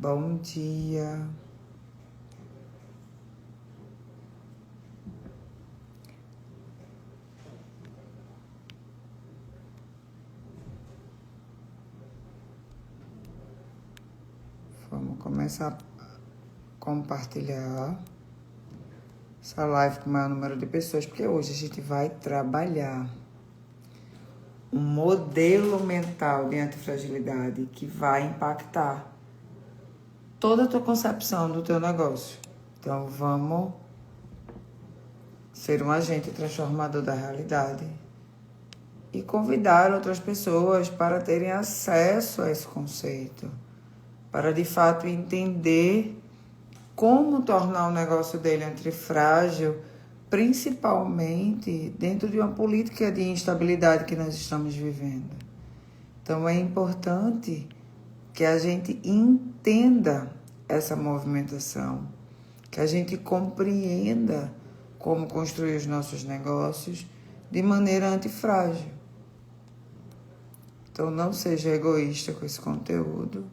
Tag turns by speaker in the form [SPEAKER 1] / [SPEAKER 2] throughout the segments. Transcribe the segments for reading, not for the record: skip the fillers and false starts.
[SPEAKER 1] Bom dia. Vamos começar a compartilhar essa live com o maior número de pessoas, porque hoje a gente vai trabalhar um modelo mental de antifragilidade que vai impactar toda a tua concepção do teu negócio. Então, vamos ser um agente transformador da realidade e convidar outras pessoas para terem acesso a esse conceito, para de fato entender como tornar o negócio dele antifrágil, principalmente dentro de uma política de instabilidade que nós estamos vivendo. Então é importante que a gente entenda essa movimentação, que a gente compreenda como construir os nossos negócios de maneira antifrágil. Então não seja egoísta com esse conteúdo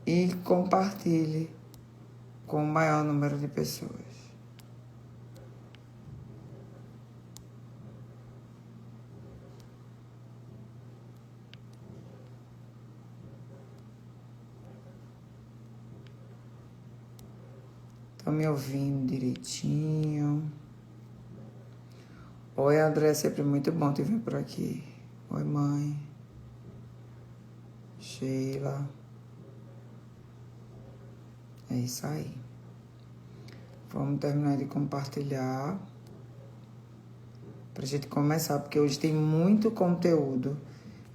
[SPEAKER 1] e compartilhe com o maior número de pessoas. Estão me ouvindo direitinho? Oi, André, sempre muito bom te ver por aqui. Oi, mãe. Sheila. É isso aí. Vamos terminar de compartilhar pra gente começar, porque hoje tem muito conteúdo.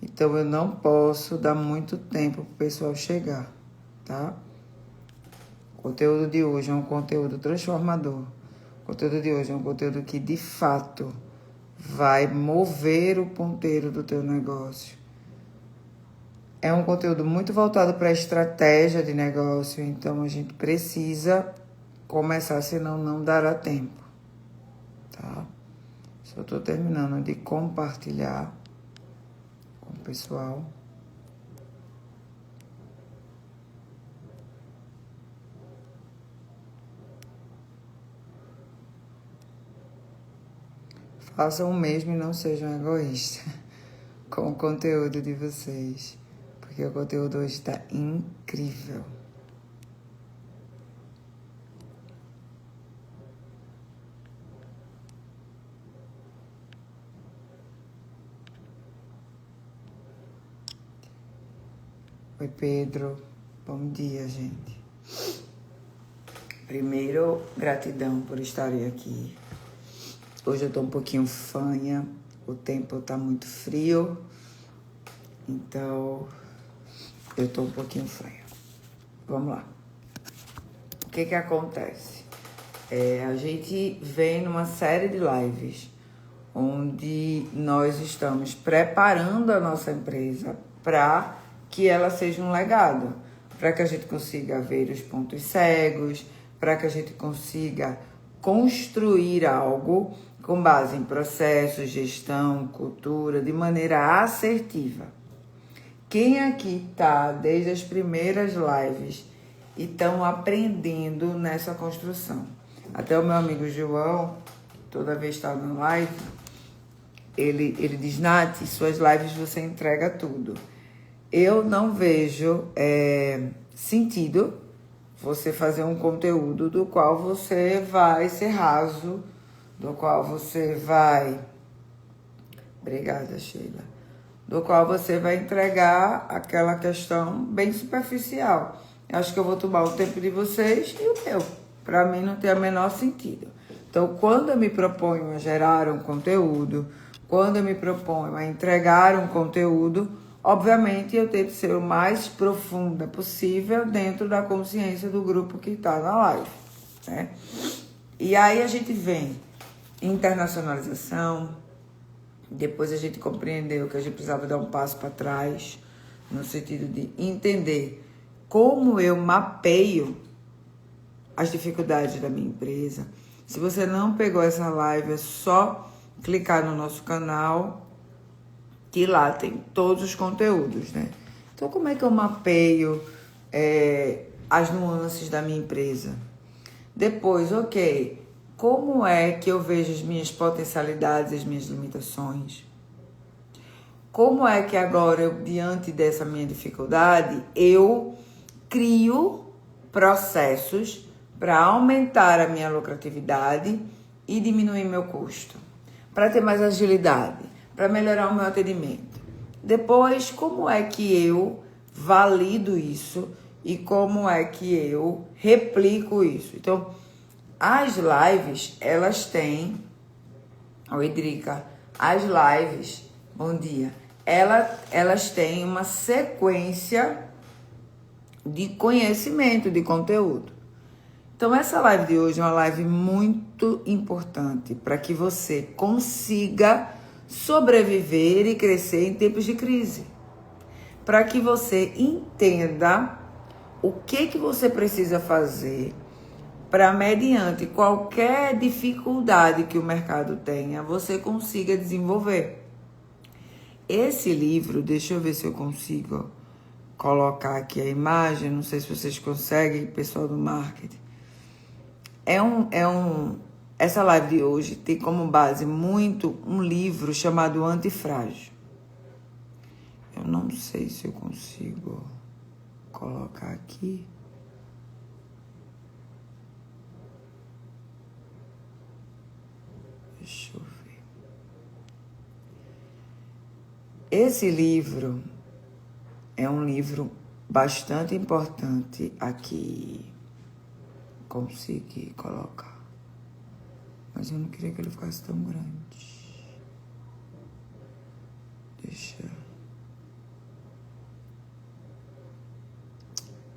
[SPEAKER 1] Então eu não posso dar muito tempo pro pessoal chegar, tá? O conteúdo de hoje é um conteúdo transformador. O conteúdo de hoje é um conteúdo que, de fato, vai mover o ponteiro do teu negócio. É um conteúdo muito voltado para a estratégia de negócio, então a gente precisa começar, senão não dará tempo, tá? Só estou terminando de compartilhar com o pessoal. Façam o mesmo e não sejam egoístas com o conteúdo de vocês, porque o conteúdo hoje está incrível. Oi, Pedro. Bom dia, gente. Primeiro, gratidão por estarem aqui. Hoje eu tô um pouquinho fanha, o tempo tá muito frio, então eu tô um pouquinho fanha. Vamos lá. O que acontece? A gente vem numa série de lives onde nós estamos preparando a nossa empresa para que ela seja um legado, para que a gente consiga ver os pontos cegos, para que a gente consiga construir algo com base em processos, gestão, cultura, de maneira assertiva. Quem aqui está desde as primeiras lives e estão aprendendo nessa construção? Até o meu amigo João, toda vez que está na live, ele diz, Nath, suas lives você entrega tudo. Eu não vejo sentido você fazer um conteúdo do qual você vai ser raso, do qual você vai... Obrigada, Sheila. Do qual você vai entregar aquela questão bem superficial. Eu acho que eu vou tomar o tempo de vocês e o meu. Para mim não tem o menor sentido. Então, quando eu me proponho a gerar um conteúdo, quando eu me proponho a entregar um conteúdo, obviamente eu tenho que ser o mais profunda possível dentro da consciência do grupo que está na live, né? E aí a gente vem internacionalização, depois a gente compreendeu que a gente precisava dar um passo para trás, no sentido de entender como eu mapeio as dificuldades da minha empresa. Se você não pegou essa live, é só clicar no nosso canal, que lá tem todos os conteúdos, né? Então, como é que eu mapeio as nuances da minha empresa. Depois, ok, como é que eu vejo as minhas potencialidades, as minhas limitações? Como é que agora, diante dessa minha dificuldade, eu crio processos para aumentar a minha lucratividade e diminuir meu custo, para ter mais agilidade, para melhorar o meu atendimento. Depois, como é que eu valido isso e como é que eu replico isso? Então, as lives, elas têm... Oi, Drica. As lives, bom dia. Elas têm uma sequência de conhecimento, de conteúdo. Então, essa live de hoje é uma live muito importante para que você consiga sobreviver e crescer em tempos de crise. Para que você entenda o que você precisa fazer para, mediante qualquer dificuldade que o mercado tenha, você consiga desenvolver. Esse livro, deixa eu ver se eu consigo colocar aqui a imagem, não sei se vocês conseguem, pessoal do marketing. Essa live de hoje tem como base muito um livro chamado Antifrágil. Eu não sei se eu consigo colocar aqui. Deixa eu ver. Esse livro é um livro bastante importante aqui. Consegui colocar. Mas eu não queria que ele ficasse tão grande. Deixa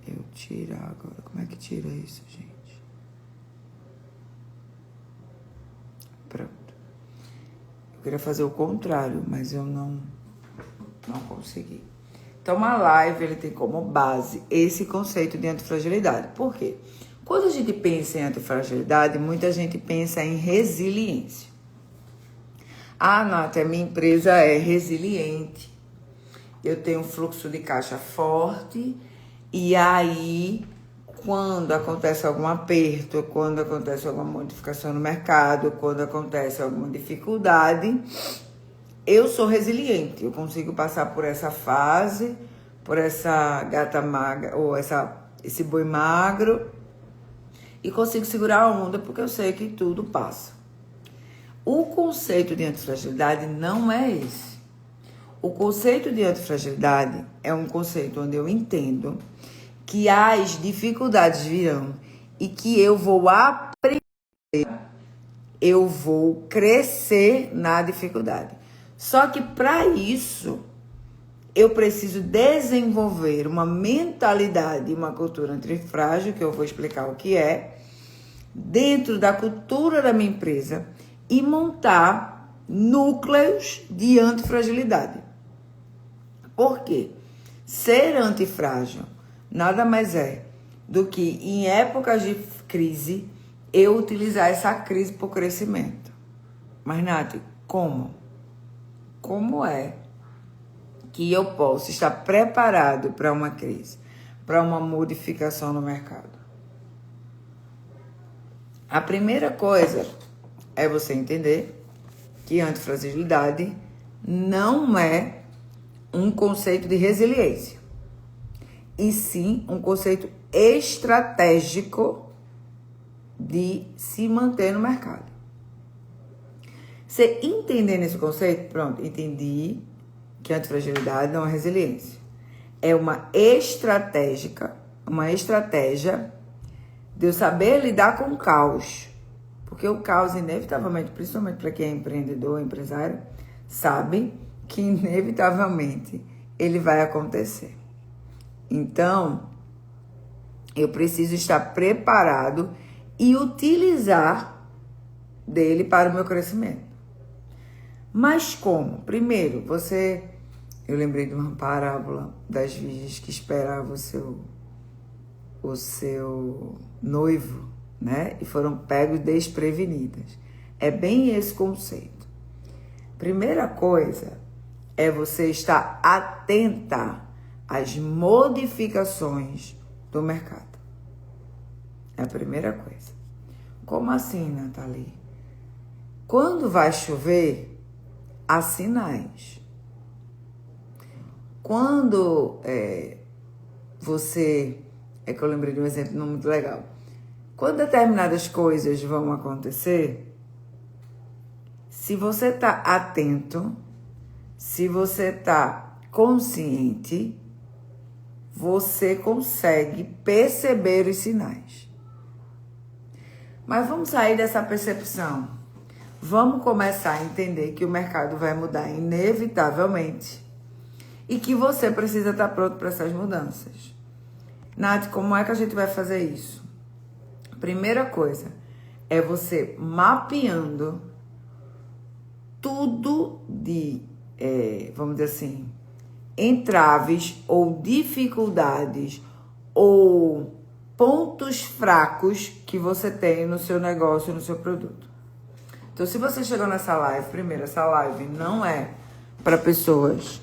[SPEAKER 1] eu tirar agora. Como é que tira isso, gente? Pronto. Eu queria fazer o contrário, mas eu não consegui. Então, uma live, ele tem como base esse conceito de antifragilidade. Por quê? Quando a gente pensa em antifragilidade, muita gente pensa em resiliência. Ah, Nath, a minha empresa é resiliente. Eu tenho um fluxo de caixa forte. E aí, quando acontece algum aperto, quando acontece alguma modificação no mercado, quando acontece alguma dificuldade, eu sou resiliente. Eu consigo passar por essa fase, por essa gata magra, ou esse boi magro, e consigo segurar a onda porque eu sei que tudo passa. O conceito de antifragilidade não é esse. O conceito de antifragilidade é um conceito onde eu entendo que as dificuldades virão e que eu vou aprender, eu vou crescer na dificuldade. Só que para isso, eu preciso desenvolver uma mentalidade e uma cultura antifrágil, que eu vou explicar o que é, dentro da cultura da minha empresa e montar núcleos de antifragilidade. Por quê? Ser antifrágil nada mais é do que, em épocas de crise, eu utilizar essa crise para o crescimento. Mas, Nath, como? Como é que eu posso estar preparado para uma crise, para uma modificação no mercado? A primeira coisa é você entender que antifragilidade não é um conceito de resiliência, e sim um conceito estratégico de se manter no mercado. Você entendendo esse conceito, pronto, entendi que antifragilidade não é resiliência. É uma estratégia de eu saber lidar com o caos. Porque o caos, inevitavelmente, principalmente para quem é empreendedor, empresário, sabe que, inevitavelmente, ele vai acontecer. Então, eu preciso estar preparado e utilizar dele para o meu crescimento. Mas como? Primeiro, eu lembrei de uma parábola das virgens que esperava o seu noivo, né? E foram pegos desprevenidas. É bem esse conceito. Primeira coisa é você estar atenta às modificações do mercado. É a primeira coisa. Como assim, Nathalie? Quando vai chover, há sinais. Quando você... É que eu lembrei de um exemplo não muito legal. Quando determinadas coisas vão acontecer, se você está atento, se você está consciente, você consegue perceber os sinais. Mas vamos sair dessa percepção. Vamos começar a entender que o mercado vai mudar inevitavelmente e que você precisa estar pronto para essas mudanças. Nath, como é que a gente vai fazer isso? Primeira coisa é você mapeando tudo de, vamos dizer assim, entraves ou dificuldades ou pontos fracos que você tem no seu negócio, no seu produto. Então, se você chegou nessa live, primeiro, essa live não é para pessoas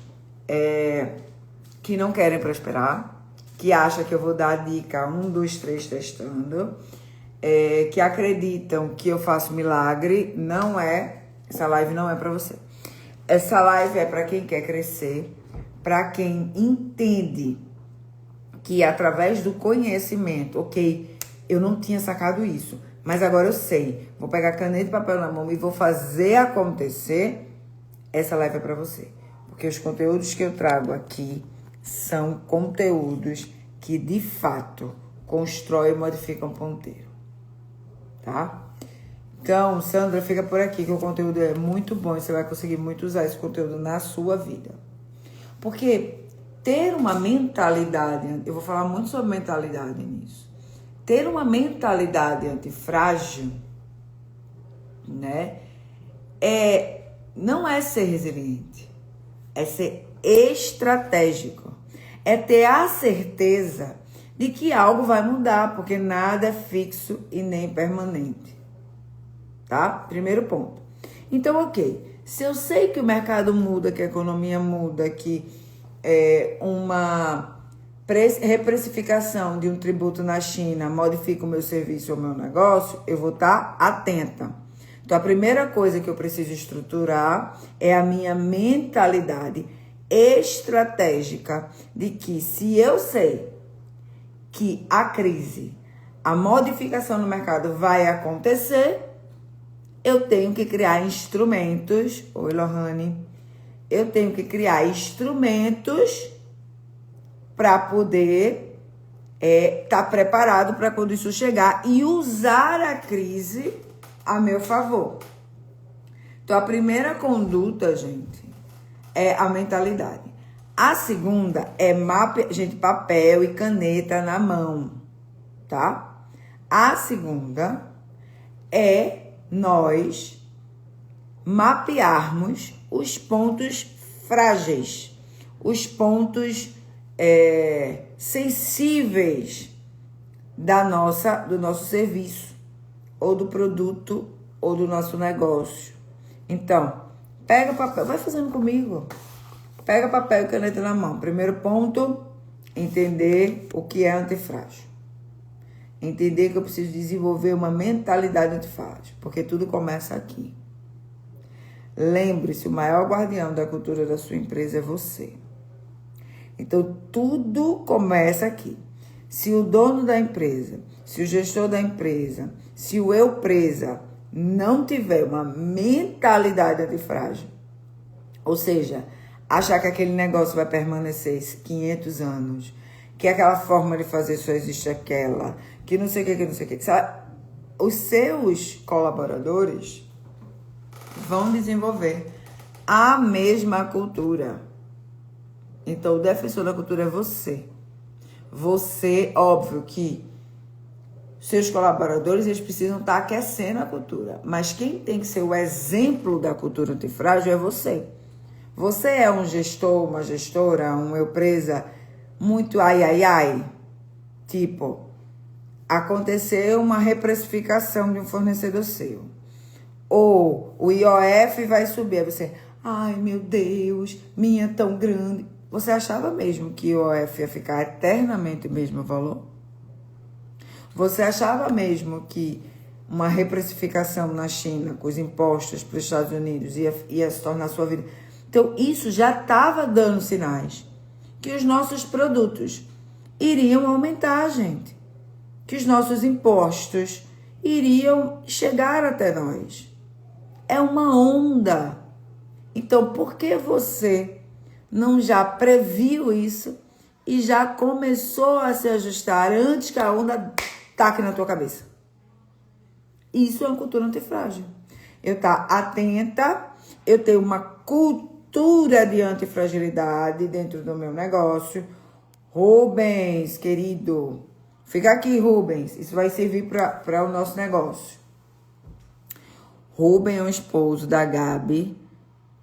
[SPEAKER 1] que não querem prosperar, que acham que eu vou dar a dica 1, 2, 3 testando, que acreditam que eu faço milagre. Não é, essa live não é para você. Essa live é para quem quer crescer, para quem entende que através do conhecimento, ok, eu não tinha sacado isso, mas agora eu sei, vou pegar caneta e papel na mão e vou fazer acontecer. Essa live é para você, porque os conteúdos que eu trago aqui são conteúdos que de fato constroem e modificam o ponteiro, tá? Então, Sandra, fica por aqui que o conteúdo é muito bom e você vai conseguir muito usar esse conteúdo na sua vida. Porque ter uma mentalidade, eu vou falar muito sobre mentalidade nisso. Ter uma mentalidade antifrágil, né? Não é ser resiliente, é ser estratégico. É ter a certeza de que algo vai mudar, porque nada é fixo e nem permanente. Tá? Primeiro ponto. Então, ok. Se eu sei que o mercado muda, que a economia muda, que uma reprecificação de um tributo na China modifica o meu serviço ou o meu negócio, eu vou estar atenta. Então, a primeira coisa que eu preciso estruturar é a minha mentalidade estratégica de que se eu sei que a crise, a modificação no mercado vai acontecer, eu tenho que criar instrumentos. Oi, Lohane. Eu tenho que criar instrumentos para poder estar preparado para quando isso chegar e usar a crise a meu favor. Então, a primeira conduta, gente, é a mentalidade. A segunda é papel e caneta na mão, tá? A segunda é nós mapearmos os pontos frágeis, os pontos sensíveis do nosso serviço, ou do produto, ou do nosso negócio. Então, pega papel, vai fazendo comigo. Pega papel e caneta na mão. Primeiro ponto, entender o que é antifrágil. Entender que eu preciso desenvolver uma mentalidade antifrágil, porque tudo começa aqui. Lembre-se, o maior guardião da cultura da sua empresa é você. Então, tudo começa aqui. Se o dono da empresa, se o gestor da empresa, se o eu-presa não tiver uma mentalidade antifrágil, ou seja, achar que aquele negócio vai permanecer 500 anos, que aquela forma de fazer só existe aquela, que não sei o que não sei o que. Sabe? Os seus colaboradores vão desenvolver a mesma cultura. Então, o defensor da cultura é você. Você, óbvio que seus colaboradores, eles precisam estar aquecendo a cultura. Mas quem tem que ser o exemplo da cultura antifrágil é você. Você é um gestor, uma gestora, uma empresa muito ai. Tipo, aconteceu uma reprecificação de um fornecedor seu. Ou o IOF vai subir. Aí você, ai meu Deus, minha tão grande. Você achava mesmo que o IOF ia ficar eternamente o mesmo valor? Você achava mesmo que uma reprecificação na China, com os impostos para os Estados Unidos, ia se tornar a sua vida? Então, isso já estava dando sinais que os nossos produtos iriam aumentar, gente. Que os nossos impostos iriam chegar até nós. É uma onda. Então, por que você não já previu isso e já começou a se ajustar antes que a onda taque na tua cabeça? Isso é uma cultura antifrágil. Eu estar atenta, eu ter uma cultura de antifragilidade dentro do meu negócio. Rubens, querido, fica aqui, Rubens. Isso vai servir para o nosso negócio. Rubens é o esposo da Gabi,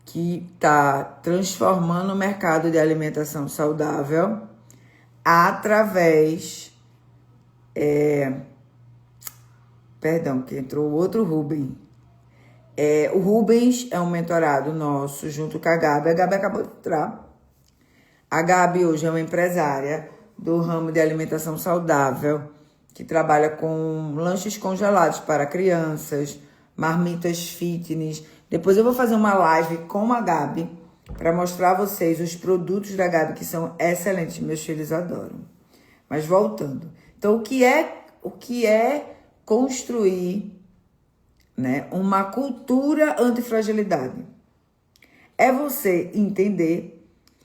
[SPEAKER 1] que está transformando o mercado de alimentação saudável através... Perdão, que entrou outro Rubens. O Rubens é um mentorado nosso, junto com a Gabi. A Gabi acabou de entrar. A Gabi hoje é uma empresária do ramo de alimentação saudável, que trabalha com lanches congelados para crianças, marmitas fitness. Depois eu vou fazer uma live com a Gabi para mostrar a vocês os produtos da Gabi, que são excelentes. Meus filhos adoram. Mas voltando. Então, o que é construir, né, uma cultura antifragilidade? É você entender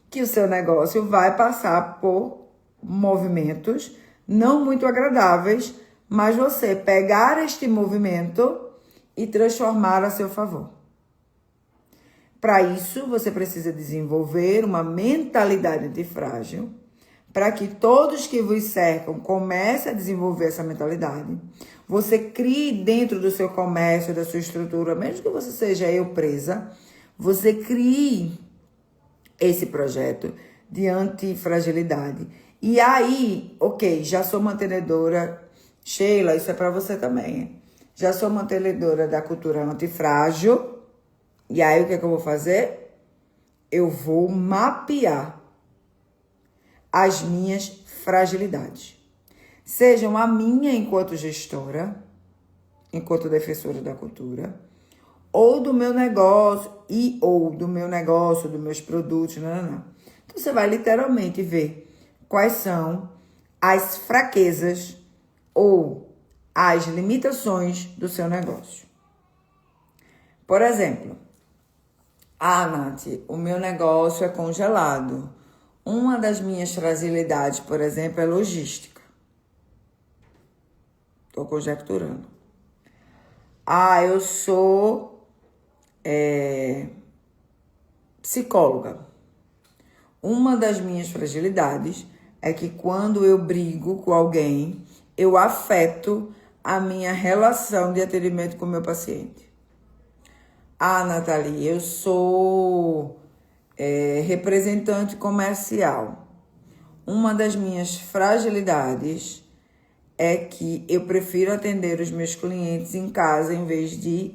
[SPEAKER 1] que o seu negócio vai passar por movimentos não muito agradáveis, mas você pegar este movimento e transformar a seu favor. Para isso, você precisa desenvolver uma mentalidade antifrágil, para que todos que vos cercam comecem a desenvolver essa mentalidade. Você crie dentro do seu comércio, da sua estrutura, mesmo que você seja eu presa, você crie esse projeto de antifragilidade. E aí, ok, já sou mantenedora. Sheila, isso é para você também. Hein? Já sou mantenedora da cultura antifrágil. E aí, o que é que eu vou fazer? Eu vou mapear as minhas fragilidades. Sejam a minha enquanto gestora, enquanto defensora da cultura, ou do meu negócio, dos meus produtos, não. Então, você vai literalmente ver quais são as fraquezas ou as limitações do seu negócio. Por exemplo, Nath, o meu negócio é congelado. Uma das minhas fragilidades, por exemplo, é logística. Estou conjecturando. Eu sou psicóloga. Uma das minhas fragilidades é que quando eu brigo com alguém, eu afeto a minha relação de atendimento com o meu paciente. Nathalie, eu sou representante comercial. Uma das minhas fragilidades é que eu prefiro atender os meus clientes em casa em vez de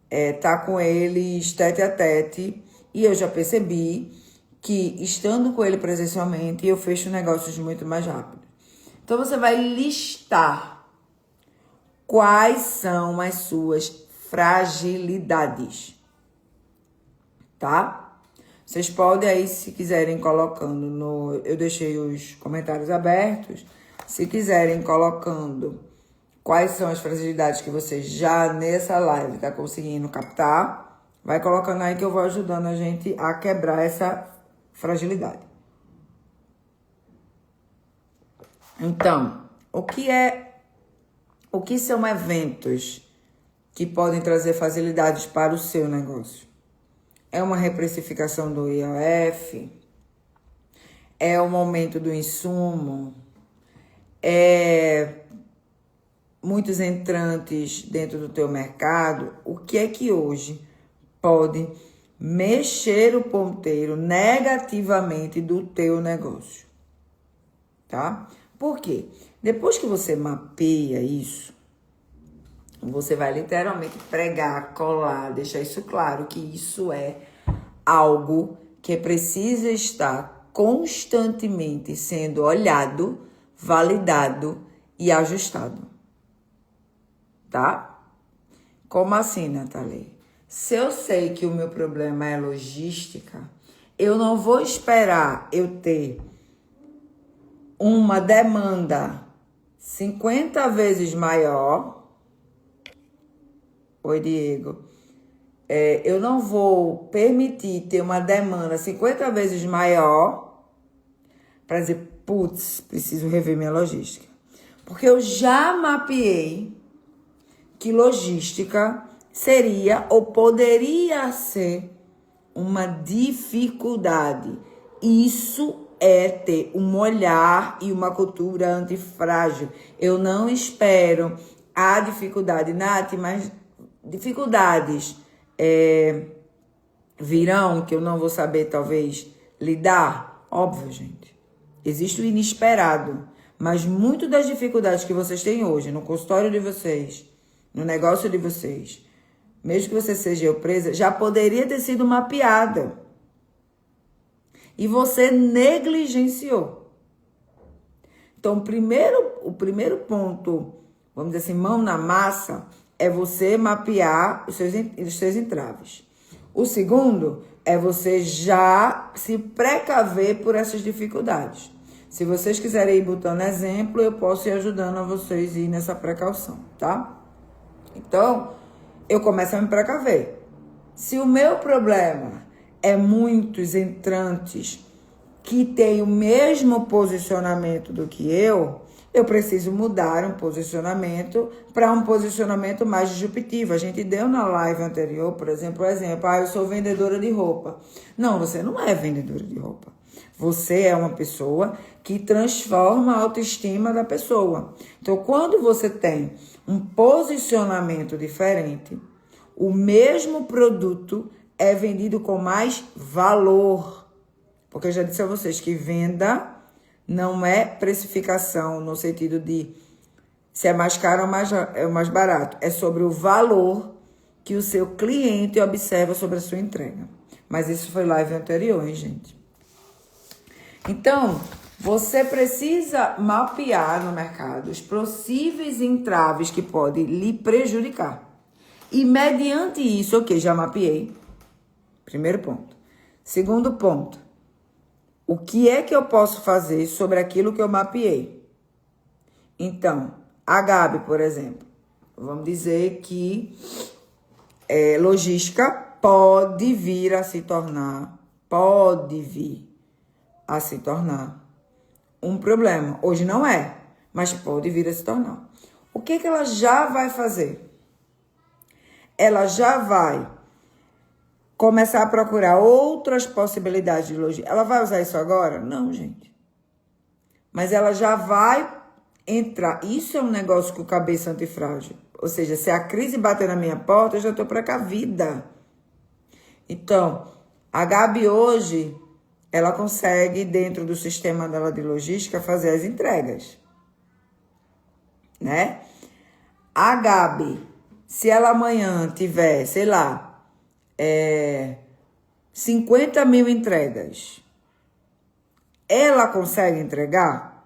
[SPEAKER 1] estar com eles tete a tete. E eu já percebi que estando com ele presencialmente, eu fecho negócios muito mais rápido. Então, você vai listar quais são as suas fragilidades, tá? Vocês podem aí, se quiserem, colocando eu deixei os comentários abertos. Se quiserem, colocando quais são as fragilidades que vocês já nessa live tá conseguindo captar, vai colocando aí que eu vou ajudando a gente a quebrar essa fragilidade. Então, o que são eventos que podem trazer facilidades para o seu negócio? É uma reprecificação do IOF? É o aumento do insumo? Muitos entrantes dentro do teu mercado? O que é que hoje pode mexer o ponteiro negativamente do teu negócio? Tá? Por quê? Depois que você mapeia isso, você vai literalmente pregar, colar, deixar isso claro, que isso é algo que precisa estar constantemente sendo olhado, validado e ajustado. Tá? Como assim, Nathalie? Se eu sei que o meu problema é logística, eu não vou esperar eu ter uma demanda 50 vezes maior. Oi, Diego. Eu não vou permitir ter uma demanda 50 vezes maior para dizer, putz, preciso rever minha logística. Porque eu já mapeei que logística seria ou poderia ser uma dificuldade. Isso é ter um olhar e uma cultura antifrágil. Eu não espero a dificuldade, Nath, mas dificuldades virão que eu não vou saber, talvez, lidar. Óbvio, gente. Existe o inesperado. Mas muito das dificuldades que vocês têm hoje no consultório de vocês, no negócio de vocês, mesmo que você seja presa, já poderia ter sido mapeada. E você negligenciou. Então, o primeiro ponto, vamos dizer assim, mão na massa, é você mapear os seus entraves. O segundo é você já se precaver por essas dificuldades. Se vocês quiserem ir botando exemplo, eu posso ir ajudando a vocês a ir nessa precaução, tá? Então, eu começo a me precaver. Se o meu problema é muitos entrantes que têm o mesmo posicionamento do que eu preciso mudar um posicionamento para um posicionamento mais disruptivo. A gente deu na live anterior, por exemplo, eu sou vendedora de roupa. Não, você não é vendedora de roupa. Você é uma pessoa que transforma a autoestima da pessoa. Então, quando você tem um posicionamento diferente, o mesmo produto é vendido com mais valor. Porque eu já disse a vocês que venda não é precificação no sentido de se é mais caro ou mais barato. É sobre o valor que o seu cliente observa sobre a sua entrega. Mas isso foi live anterior, hein, gente? Então, você precisa mapear no mercado os possíveis entraves que podem lhe prejudicar. E mediante isso, já mapeei. Primeiro ponto. Segundo ponto. O que é que eu posso fazer sobre aquilo que eu mapeei? Então, a Gabi, por exemplo, vamos dizer que logística pode vir a se tornar um problema. Hoje não é, mas pode vir a se tornar. O que ela já vai fazer? Ela já vai começar a procurar outras possibilidades de logística. Ela vai usar isso agora? Não, gente. Mas ela já vai entrar. Isso é um negócio com cabeça antifrágil. Ou seja, se a crise bater na minha porta, eu já estou precavida. Então, a Gabi hoje, ela consegue, dentro do sistema dela de logística, fazer as entregas. Né? A Gabi, se ela amanhã tiver, 50 mil entregas, ela consegue entregar?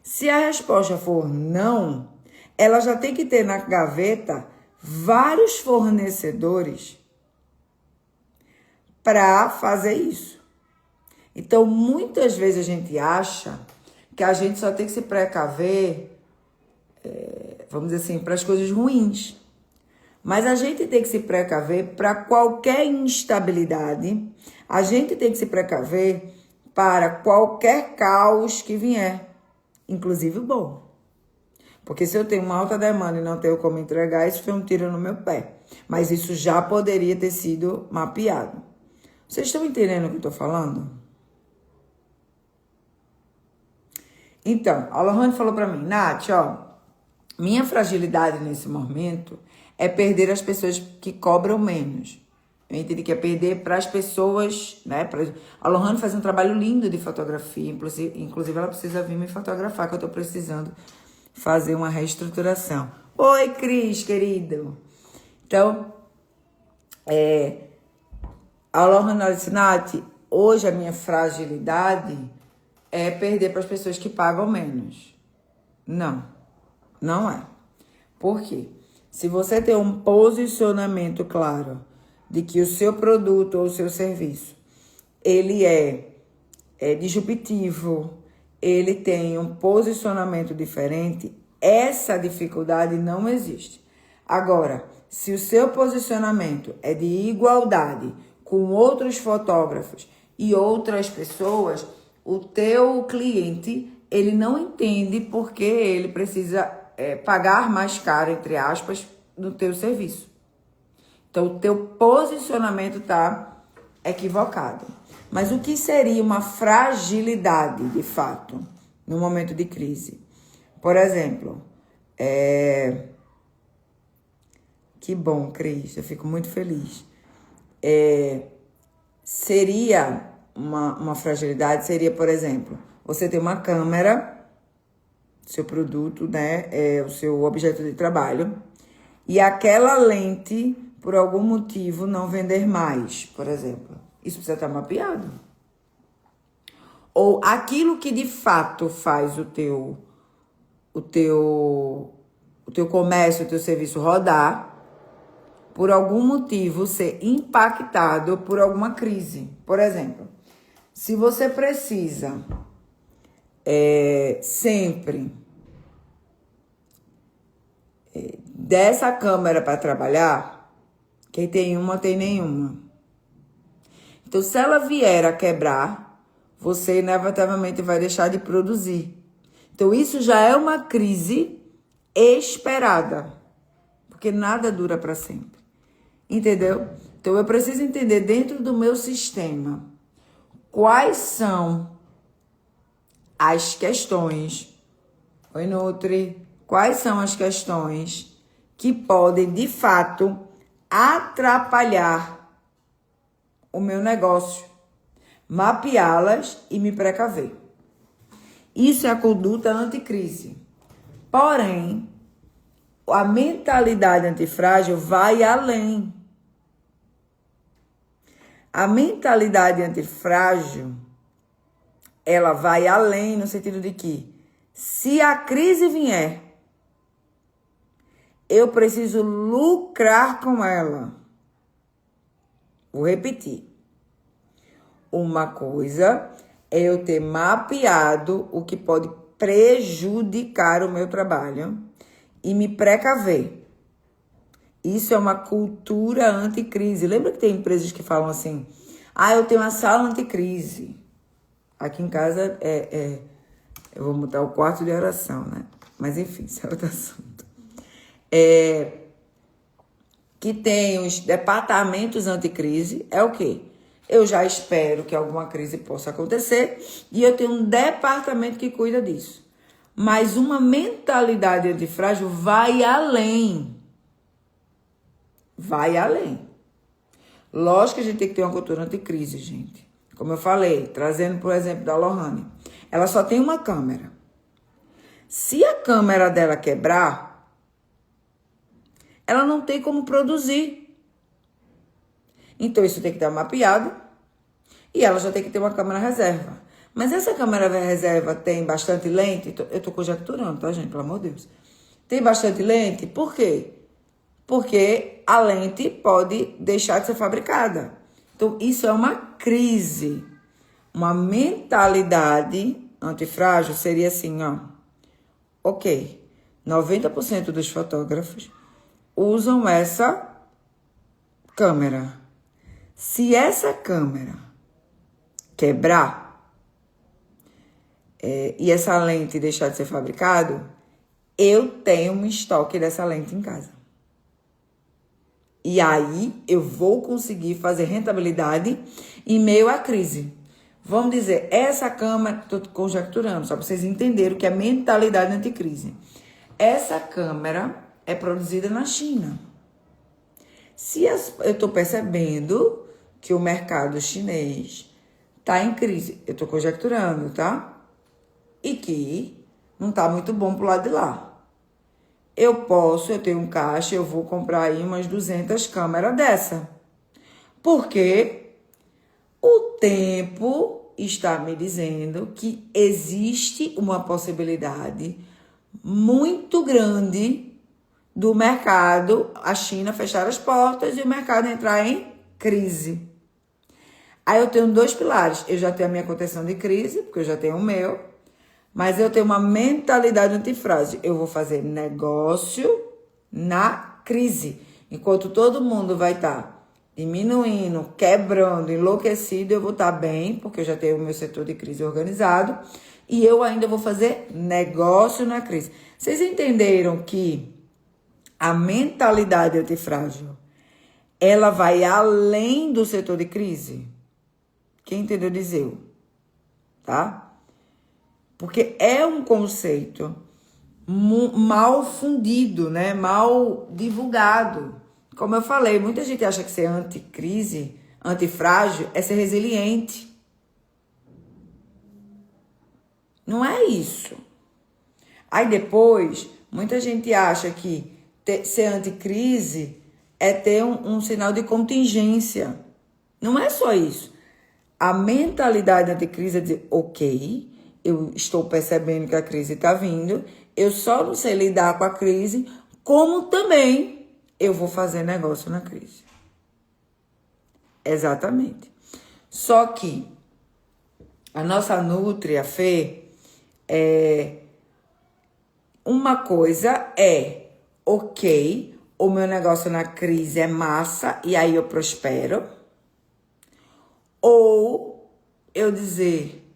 [SPEAKER 1] Se a resposta for não, ela já tem que ter na gaveta vários fornecedores para fazer isso. Então, muitas vezes a gente acha que a gente só tem que se precaver, vamos dizer assim, para as coisas ruins. Mas a gente tem que se precaver para qualquer instabilidade, a gente tem que se precaver para qualquer caos que vier, inclusive o bom. Porque se eu tenho uma alta demanda e não tenho como entregar, isso foi um tiro no meu pé. Mas isso já poderia ter sido mapeado. Vocês estão entendendo o que eu estou falando? Então, a Lohane falou para mim, Nath, minha fragilidade nesse momento é perder as pessoas que cobram menos. Eu entendi que é perder para as pessoas, né? A Lohane faz um trabalho lindo de fotografia, inclusive ela precisa vir me fotografar, que eu estou precisando fazer uma reestruturação. Oi, Cris, querido. Então, a Lohane disse, Nath, hoje a minha fragilidade é perder para as pessoas que pagam menos. Não, não é. Por quê? Se você tem um posicionamento claro de que o seu produto ou o seu serviço, ele é disruptivo, ele tem um posicionamento diferente, essa dificuldade não existe. Agora, se o seu posicionamento é de igualdade com outros fotógrafos e outras pessoas, o teu cliente, ele não entende porque ele precisa pagar mais caro, entre aspas, no teu serviço. Então, o teu posicionamento está equivocado. Mas o que seria uma fragilidade, de fato, no momento de crise? Por exemplo, que bom, Cris, eu fico muito feliz. Seria uma fragilidade, seria, por exemplo, você tem uma câmera, seu produto, né, o seu objeto de trabalho, e aquela lente, por algum motivo, não vender mais, por exemplo. Isso precisa estar mapeado. Ou aquilo que de fato faz o teu comércio, o teu serviço rodar, por algum motivo ser impactado por alguma crise. Por exemplo, se você precisa sempre dessa câmera para trabalhar, quem tem uma tem nenhuma. Então, se ela vier a quebrar, você inevitavelmente vai deixar de produzir. Então, isso já é uma crise esperada, porque nada dura para sempre. Entendeu? Então, eu preciso entender dentro do meu sistema quais são as questões. Oi, Nutri. Quais são as questões que podem, de fato, atrapalhar o meu negócio, mapeá-las e me precaver. Isso é a conduta anticrise. Porém, a mentalidade antifrágil vai além. A mentalidade antifrágil, ela vai além no sentido de que, se a crise vier, eu preciso lucrar com ela. Vou repetir. Uma coisa é eu ter mapeado o que pode prejudicar o meu trabalho e me precaver. Isso é uma cultura anticrise. Lembra que tem empresas que falam assim, eu tenho uma sala anticrise. Aqui em casa eu vou mudar o quarto de oração, né? Mas enfim, isso é outro assunto. Que tem os departamentos anticrise, é o quê? Eu já espero que alguma crise possa acontecer e eu tenho um departamento que cuida disso. Mas uma mentalidade antifrágil vai além. Vai além. Lógico que a gente tem que ter uma cultura anticrise, gente. Como eu falei, trazendo por exemplo da Lohane. Ela só tem uma câmera. Se a câmera dela quebrar, ela não tem como produzir. Então, isso tem que estar mapeado. E ela já tem que ter uma câmera reserva. Mas essa câmera reserva tem bastante lente? Eu estou conjecturando, tá, gente? Pelo amor de Deus. Tem bastante lente? Por quê? Porque a lente pode deixar de ser fabricada. Então, isso é uma crise. Uma mentalidade antifrágil seria assim, ok, 90% dos fotógrafos usam essa câmera. Se essa câmera quebrar e essa lente deixar de ser fabricado, eu tenho um estoque dessa lente em casa. E aí eu vou conseguir fazer rentabilidade em meio à crise. Vamos dizer, essa câmera, estou conjecturando, só para vocês entenderem o que é mentalidade anticrise. Essa câmera é produzida na China. Eu estou percebendo que o mercado chinês está em crise, eu estou conjecturando, tá? E que não está muito bom pro lado de lá. Eu tenho um caixa, eu vou comprar aí umas 200 câmeras dessa. Porque o tempo está me dizendo que existe uma possibilidade muito grande do mercado, a China fechar as portas e o mercado entrar em crise. Aí eu tenho 2 pilares. Eu já tenho a minha contenção de crise, porque eu já tenho o meu, mas eu tenho uma mentalidade antifrágil. Eu vou fazer negócio na crise. Enquanto todo mundo vai estar diminuindo, quebrando, enlouquecido, eu vou estar bem, porque eu já tenho o meu setor de crise organizado. E eu ainda vou fazer negócio na crise. Vocês entenderam que a mentalidade antifrágil, ela vai além do setor de crise? Quem entendeu, diz eu. Tá? Porque é um conceito mal fundido, né? Mal divulgado. Como eu falei, muita gente acha que ser anticrise, antifrágil, é ser resiliente. Não é isso. Aí depois, muita gente acha que ser anticrise é ter um sinal de contingência. Não é só isso. A mentalidade anticrise é dizer, ok, eu estou percebendo que a crise está vindo, eu só não sei lidar com a crise, como também eu vou fazer negócio na crise. Exatamente. Só que a nossa Nutri, a Fê, uma coisa é, ok, o meu negócio na crise é massa e aí eu prospero. Ou eu dizer,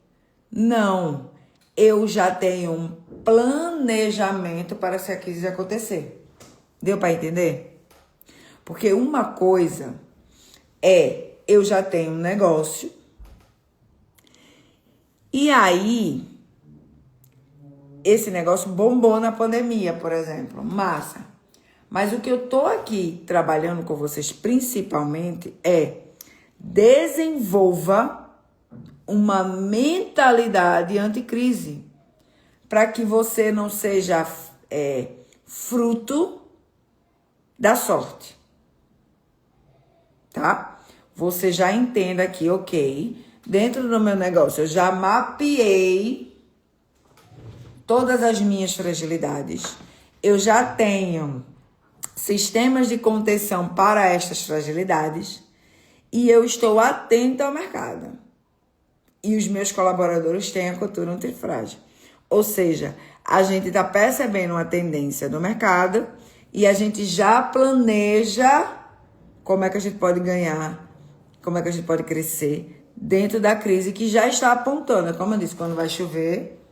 [SPEAKER 1] não, eu já tenho um planejamento para se a crise acontecer. Deu para entender? Porque uma coisa é, eu já tenho um negócio e aí esse negócio bombou na pandemia, por exemplo, massa. Mas o que eu tô aqui trabalhando com vocês principalmente é desenvolva uma mentalidade anticrise para que você não seja fruto da sorte, tá? Você já entenda que, ok, dentro do meu negócio eu já mapeei todas as minhas fragilidades, eu já tenho sistemas de contenção para estas fragilidades e eu estou atenta ao mercado. E os meus colaboradores têm a cultura antifrágil. Ou seja, a gente está percebendo uma tendência do mercado e a gente já planeja como é que a gente pode ganhar, como é que a gente pode crescer dentro da crise que já está apontando. Como eu disse, quando vai chover,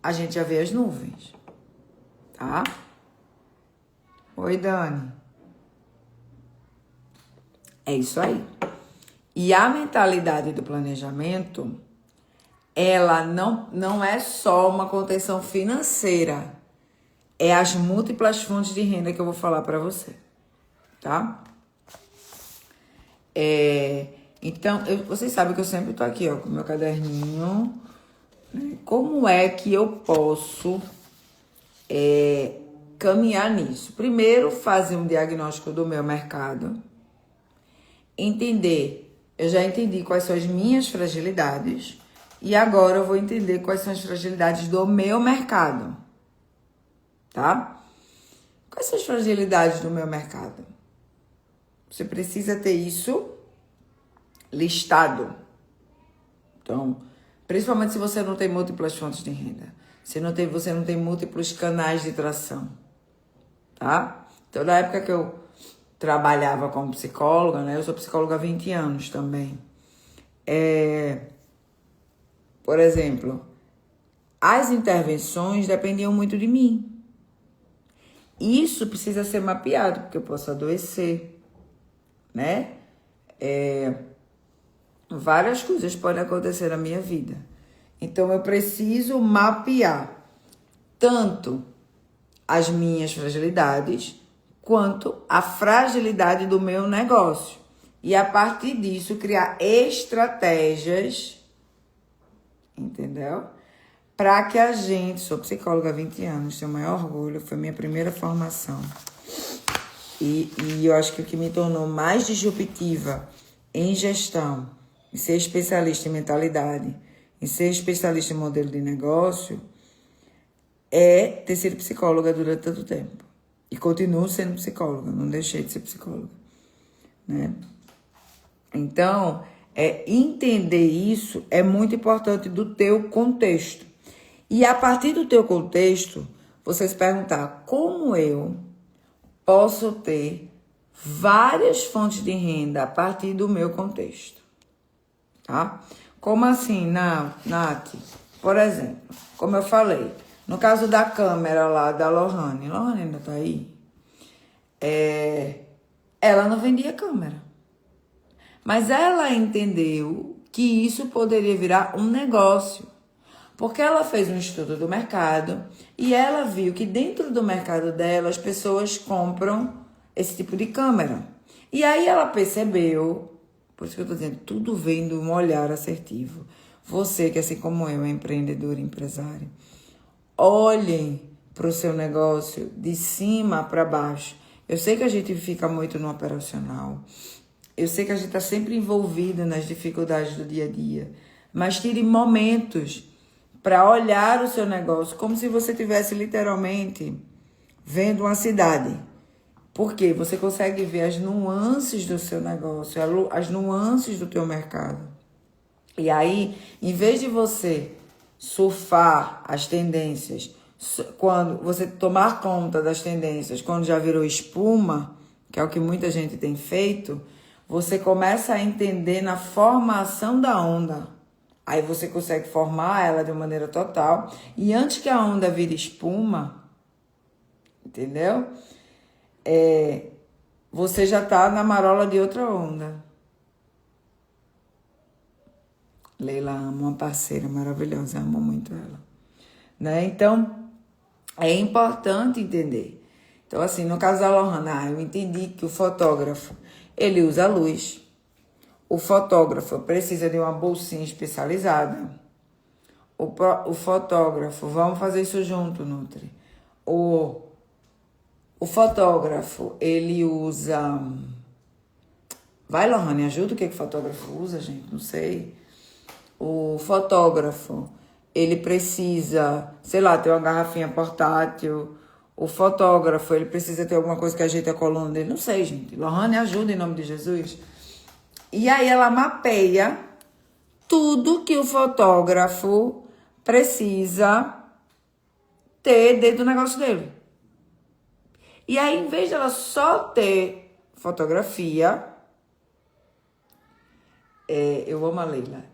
[SPEAKER 1] a gente já vê as nuvens. Tá? Oi, Dani. É isso aí. E a mentalidade do planejamento, ela não é só uma contenção financeira. É as múltiplas fontes de renda que eu vou falar para você. Tá? Então, vocês sabem que eu sempre tô aqui, ó, com o meu caderninho. Né? Como é que eu posso caminhar nisso? Primeiro, fazer um diagnóstico do meu mercado. Entender, eu já entendi quais são as minhas fragilidades e agora eu vou entender quais são as fragilidades do meu mercado, tá? Quais são as fragilidades do meu mercado? Você precisa ter isso listado. Então, principalmente se você não tem múltiplas fontes de renda, você não tem múltiplos canais de tração, tá? Então, na época que eu trabalhava como psicóloga, né? Eu sou psicóloga há 20 anos também. Por exemplo, as intervenções dependiam muito de mim. Isso precisa ser mapeado, porque eu posso adoecer, né? Várias coisas podem acontecer na minha vida. Então, eu preciso mapear tanto as minhas fragilidades quanto a fragilidade do meu negócio. E a partir disso, criar estratégias, entendeu? Para que a gente, sou psicóloga há 20 anos, tenho o maior orgulho, foi minha primeira formação. E eu acho que o que me tornou mais disruptiva em gestão, em ser especialista em mentalidade, em ser especialista em modelo de negócio, é ter sido psicóloga durante tanto tempo. E continuo sendo psicóloga, não deixei de ser psicóloga, né? Então, entender isso é muito importante do teu contexto. E a partir do teu contexto, você se perguntar como eu posso ter várias fontes de renda a partir do meu contexto, tá? Como assim, Nath? Por exemplo, como eu falei, no caso da câmera lá da Lohane ainda tá aí? Ela não vendia câmera. Mas ela entendeu que isso poderia virar um negócio. Porque ela fez um estudo do mercado e ela viu que dentro do mercado dela as pessoas compram esse tipo de câmera. E aí ela percebeu, por isso que eu tô dizendo, tudo vem de um olhar assertivo. Você que assim como eu é empreendedor e empresário, olhem para o seu negócio de cima para baixo. Eu sei que a gente fica muito no operacional. Eu sei que a gente está sempre envolvido nas dificuldades do dia a dia. Mas tire momentos para olhar o seu negócio como se você estivesse literalmente vendo uma cidade. Porque você consegue ver as nuances do seu negócio, as nuances do teu mercado. E aí, em vez de você surfar as tendências, quando você tomar conta das tendências, quando já virou espuma, que é o que muita gente tem feito, você começa a entender na formação da onda. Aí você consegue formar ela de maneira total. E antes que a onda vire espuma, entendeu? Você já tá na marola de outra onda. Leila ama uma parceira maravilhosa, amo muito ela. Né? Então, é importante entender. Então, assim, no caso da Lohana, eu entendi que o fotógrafo, ele usa luz. O fotógrafo precisa de uma bolsinha especializada. O fotógrafo, vamos fazer isso junto, Nutri. O fotógrafo, ele usa... Vai, Lohane, ajuda o que o fotógrafo usa, gente? Não sei. O fotógrafo, ele precisa, sei lá, ter uma garrafinha portátil. O fotógrafo, ele precisa ter alguma coisa que ajeite a coluna dele. Não sei, gente. Lohane, ajuda em nome de Jesus. E aí ela mapeia tudo que o fotógrafo precisa ter dentro do negócio dele. E aí, em vez dela só ter fotografia, eu amo a Leila.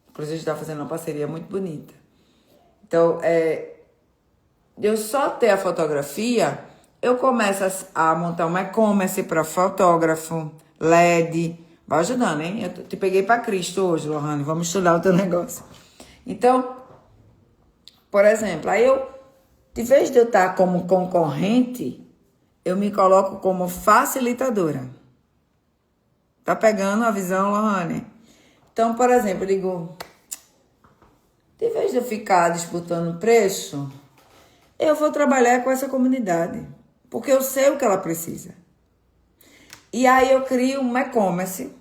[SPEAKER 1] Inclusive, a gente está fazendo uma parceria muito bonita. Então, eu só ter a fotografia, eu começo a montar um e-commerce para fotógrafo, LED. Vai ajudando, hein? Eu te peguei para Cristo hoje, Lohane. Vamos estudar o teu negócio. Então, por exemplo, aí de vez de eu estar como concorrente, eu me coloco como facilitadora. Tá pegando a visão, Lohane? Então, por exemplo, eu digo, de vez de eu ficar disputando preço, eu vou trabalhar com essa comunidade, porque eu sei o que ela precisa. E aí eu crio um e-commerce,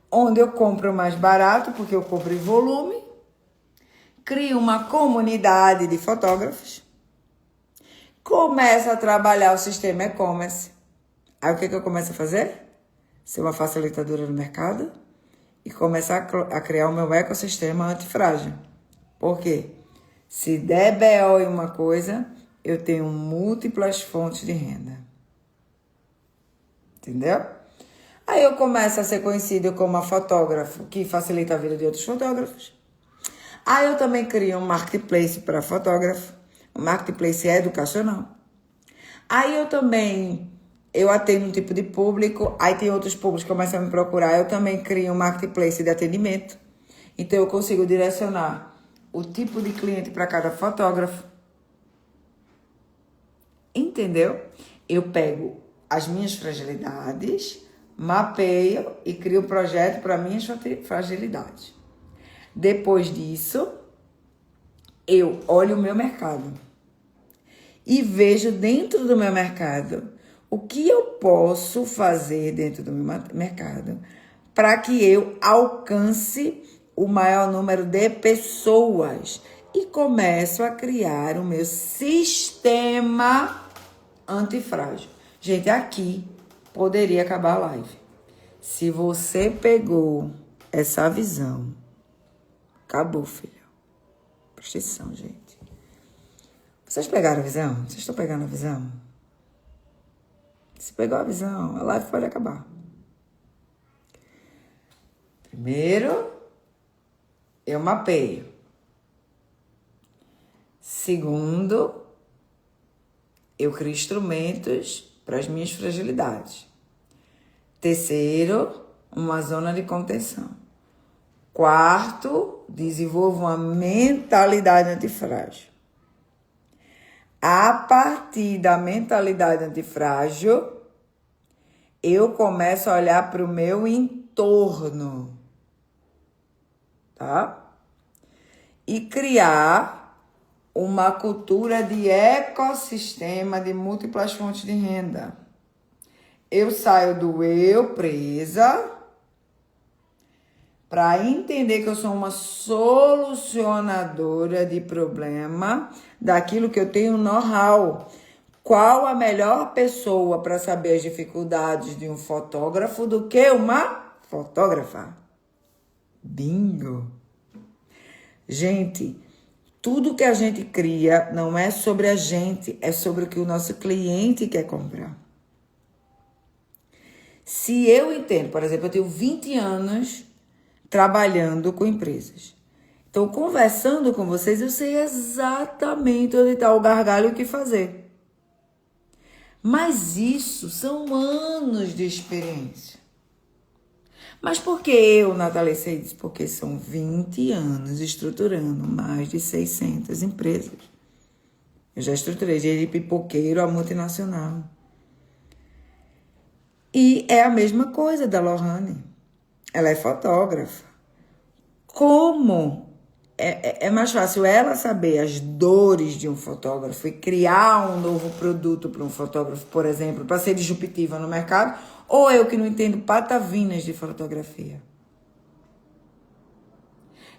[SPEAKER 1] onde eu compro mais barato, porque eu compro em volume, crio uma comunidade de fotógrafos, começo a trabalhar o sistema e-commerce. Aí o que eu começo a fazer? Ser uma facilitadora no mercado e começar a criar o meu ecossistema antifrágil. Por quê? Se der BO em uma coisa, eu tenho múltiplas fontes de renda. Entendeu? Aí eu começo a ser conhecida como uma fotógrafa que facilita a vida de outros fotógrafos. Aí eu também crio um marketplace para fotógrafo. O marketplace é educacional. Aí eu atendo um tipo de público, aí tem outros públicos que começam a me procurar. Eu também crio um marketplace de atendimento. Então eu consigo direcionar o tipo de cliente para cada fotógrafo. Entendeu? Eu pego as minhas fragilidades, mapeio e crio um projeto para minhas fragilidades. Depois disso, eu olho o meu mercado e vejo dentro do meu mercado o que eu posso fazer dentro do meu mercado para que eu alcance o maior número de pessoas e começo a criar o meu sistema antifrágil. Gente, aqui poderia acabar a live. Se você pegou essa visão, acabou, filho. Presta atenção, gente. Vocês pegaram a visão? Vocês estão pegando a visão? Se pegou a visão, a live pode acabar. Primeiro, eu mapeio. Segundo, eu crio instrumentos para as minhas fragilidades. Terceiro, uma zona de contenção. Quarto, desenvolvo uma mentalidade antifrágil. A partir da mentalidade antifrágil, eu começo a olhar para o meu entorno, tá? E criar uma cultura de ecossistema de múltiplas fontes de renda. Eu saio do eu presa para entender que eu sou uma solucionadora de problema daquilo que eu tenho know-how. Qual a melhor pessoa para saber as dificuldades de um fotógrafo do que uma fotógrafa? Bingo! Gente, tudo que a gente cria não é sobre a gente, é sobre o que o nosso cliente quer comprar. Se eu entendo, por exemplo, eu tenho 20 anos trabalhando com empresas. Então, conversando com vocês, eu sei exatamente onde está o gargalo e o que fazer. Mas isso são anos de experiência. Mas por que eu, Nathalie, sei disso? Porque são 20 anos estruturando mais de 600 empresas. Eu já estruturei de pipoqueiro a multinacional. E é a mesma coisa da Lohane. Ela é fotógrafa. Como é mais fácil ela saber as dores de um fotógrafo e criar um novo produto para um fotógrafo, por exemplo, para ser disruptiva no mercado, ou eu que não entendo patavinas de fotografia?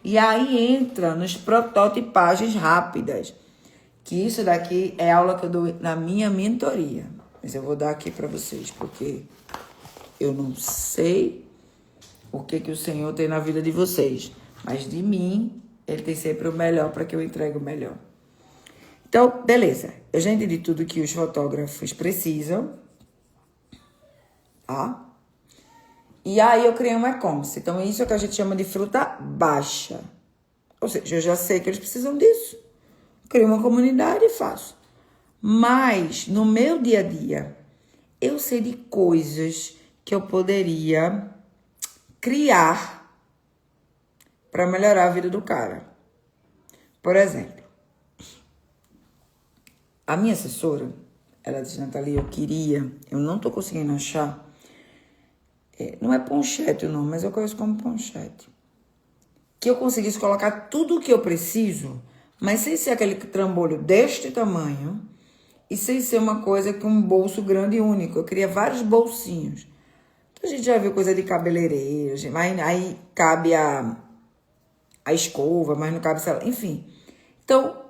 [SPEAKER 1] E aí entra nos prototipagens rápidas, que isso daqui é aula que eu dou na minha mentoria. Mas eu vou dar aqui para vocês, porque eu não sei o que o Senhor tem na vida de vocês, mas de mim, Ele tem sempre o melhor para que eu entregue o melhor. Então, beleza. Eu já entendi tudo que os fotógrafos precisam, tá? E aí eu criei um e-commerce. Então, isso é o que a gente chama de fruta baixa. Ou seja, eu já sei que eles precisam disso. Crio uma comunidade e faço. Mas, no meu dia a dia, eu sei de coisas que eu poderia criar para melhorar a vida do cara. Por exemplo, a minha assessora, ela disse, Nathalie, eu não tô conseguindo achar, não é ponchete o nome, mas eu conheço como ponchete, que eu conseguisse colocar tudo o que eu preciso, mas sem ser aquele trambolho deste tamanho e sem ser uma coisa com um bolso grande e único. Eu queria vários bolsinhos. Então, a gente já viu coisa de cabeleireiro, aí cabe a escova, mas não cabe, sei lá, enfim. Então,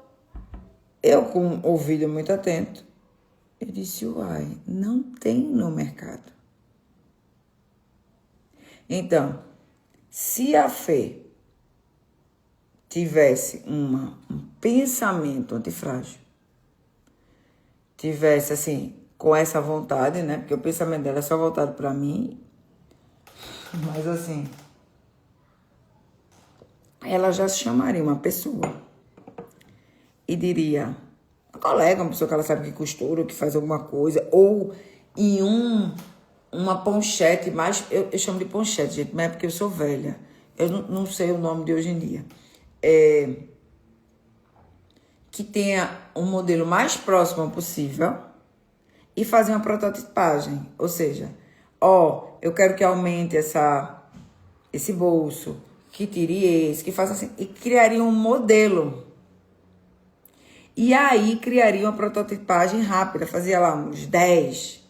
[SPEAKER 1] eu com o ouvido muito atento, eu disse, uai, não tem no mercado. Então, se a Fê tivesse um pensamento antifrágil, tivesse, assim, com essa vontade, né? Porque o pensamento dela é só voltado para mim, mas, assim, ela já chamaria uma pessoa e diria, uma colega, uma pessoa que ela sabe que costura, ou que faz alguma coisa, ou em uma ponchete, mais, eu chamo de ponchete, gente, mas é porque eu sou velha, eu não sei o nome de hoje em dia, que tenha um modelo mais próximo possível e fazer uma prototipagem, ou seja, eu quero que aumente esse bolso, que tire esse, que faça assim, e criaria um modelo. E aí criaria uma prototipagem rápida, fazia lá uns 10.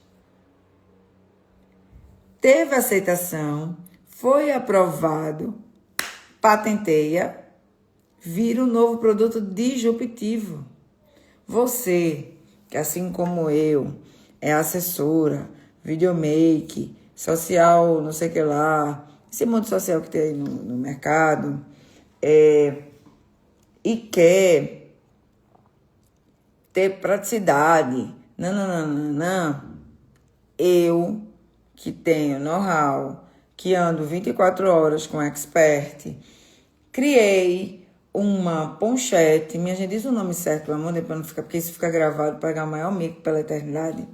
[SPEAKER 1] Teve aceitação, foi aprovado, patenteia, vira um novo produto disruptivo. Você, que assim como eu, é assessora, videomake, social, não sei o que lá, esse mundo social que tem aí no mercado, e quer ter praticidade, não. Eu, que tenho know-how, que ando 24 horas com expert, criei uma ponchete. Minha gente, diz o nome certo, pelo amor de Deus, não ficar, porque isso fica gravado para pegar o maior mico pela eternidade.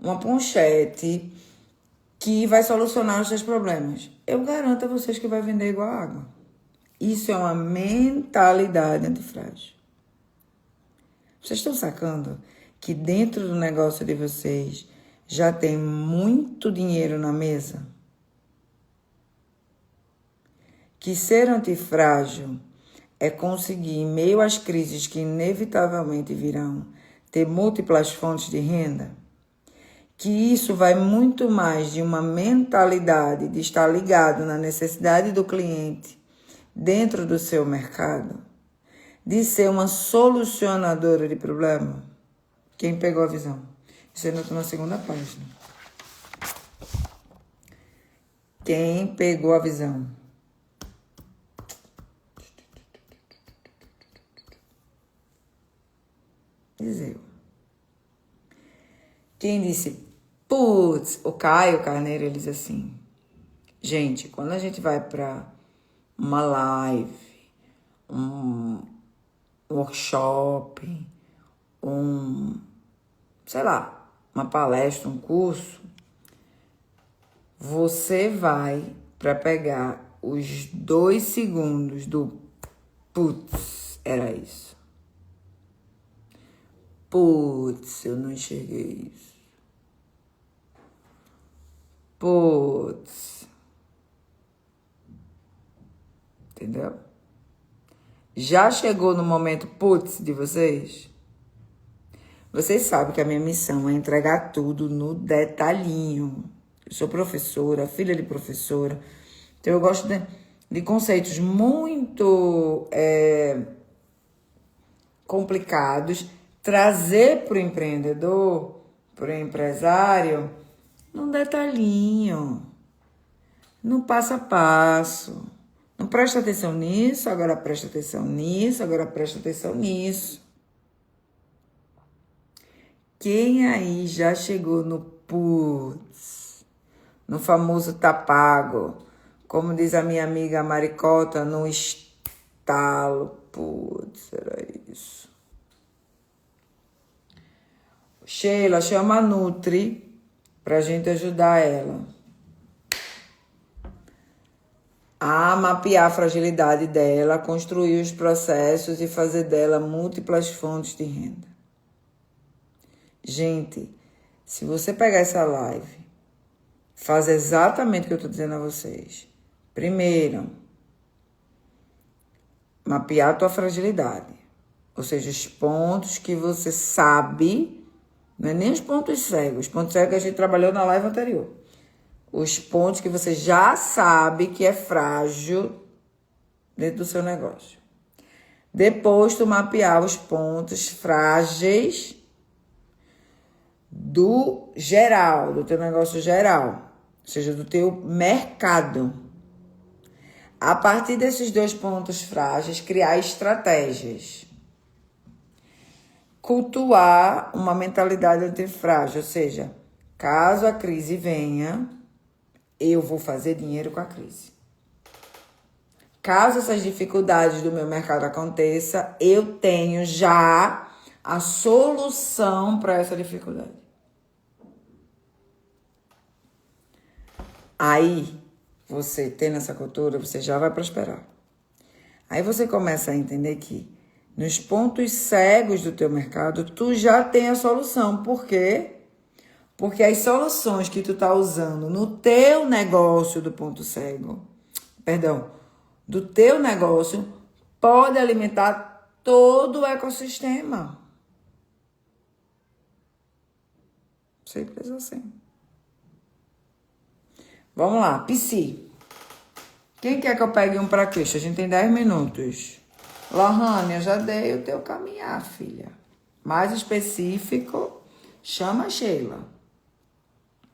[SPEAKER 1] Uma ponchete que vai solucionar os seus problemas. Eu garanto a vocês que vai vender igual água. Isso é uma mentalidade antifrágil. Vocês estão sacando que dentro do negócio de vocês já tem muito dinheiro na mesa? Que ser antifrágil é conseguir, em meio às crises que inevitavelmente virão, ter múltiplas fontes de renda? Que isso vai muito mais de uma mentalidade de estar ligado na necessidade do cliente dentro do seu mercado, de ser uma solucionadora de problema? Quem pegou a visão? Isso eu estou na segunda página. Quem pegou a visão? Diz eu. Quem disse, putz, o Caio Carneiro, ele diz assim, gente, quando a gente vai para uma live, um workshop, sei lá, uma palestra, um curso, você vai para pegar os 2 segundos do putz, era isso. Putz, eu não enxerguei isso. Putz. Entendeu? Já chegou no momento putz de vocês? Vocês sabem que a minha missão é entregar tudo no detalhinho. Eu sou professora, filha de professora. Então eu gosto de conceitos muito complicados, trazer para o empreendedor, para o empresário, num detalhinho, no passo a passo. Não presta atenção nisso, agora presta atenção nisso, agora presta atenção nisso. Quem aí já chegou no putz, no famoso tá pago, como diz a minha amiga Maricota, no estalo, putz, era isso. Sheila, chama a Nutri pra gente ajudar ela a mapear a fragilidade dela, construir os processos e fazer dela múltiplas fontes de renda. Gente, se você pegar essa live, faz exatamente o que eu estou dizendo a vocês. Primeiro, mapear a tua fragilidade. Ou seja, os pontos que você sabe, não é nem os pontos cegos. Os pontos cegos que a gente trabalhou na live anterior. Os pontos que você já sabe que é frágil dentro do seu negócio. Depois, tu mapear os pontos frágeis do geral, do teu negócio geral, ou seja, do teu mercado. A partir desses 2 pontos frágeis, criar estratégias. Cultuar uma mentalidade antifrágil, ou seja, caso a crise venha, eu vou fazer dinheiro com a crise. Caso essas dificuldades do meu mercado aconteça, eu tenho já a solução para essa dificuldade. Aí, você tendo essa cultura, você já vai prosperar. Aí você começa a entender que nos pontos cegos do teu mercado, tu já tem a solução. Por quê? Porque as soluções que tu tá usando no teu negócio do ponto cego, do teu negócio, pode alimentar todo o ecossistema. Simples assim. Vamos lá, Psi. Quem quer que eu pegue um para Cristo? A gente tem 10 minutos. Lohane, eu já dei o teu caminhar, filha. Mais específico, chama a Sheila.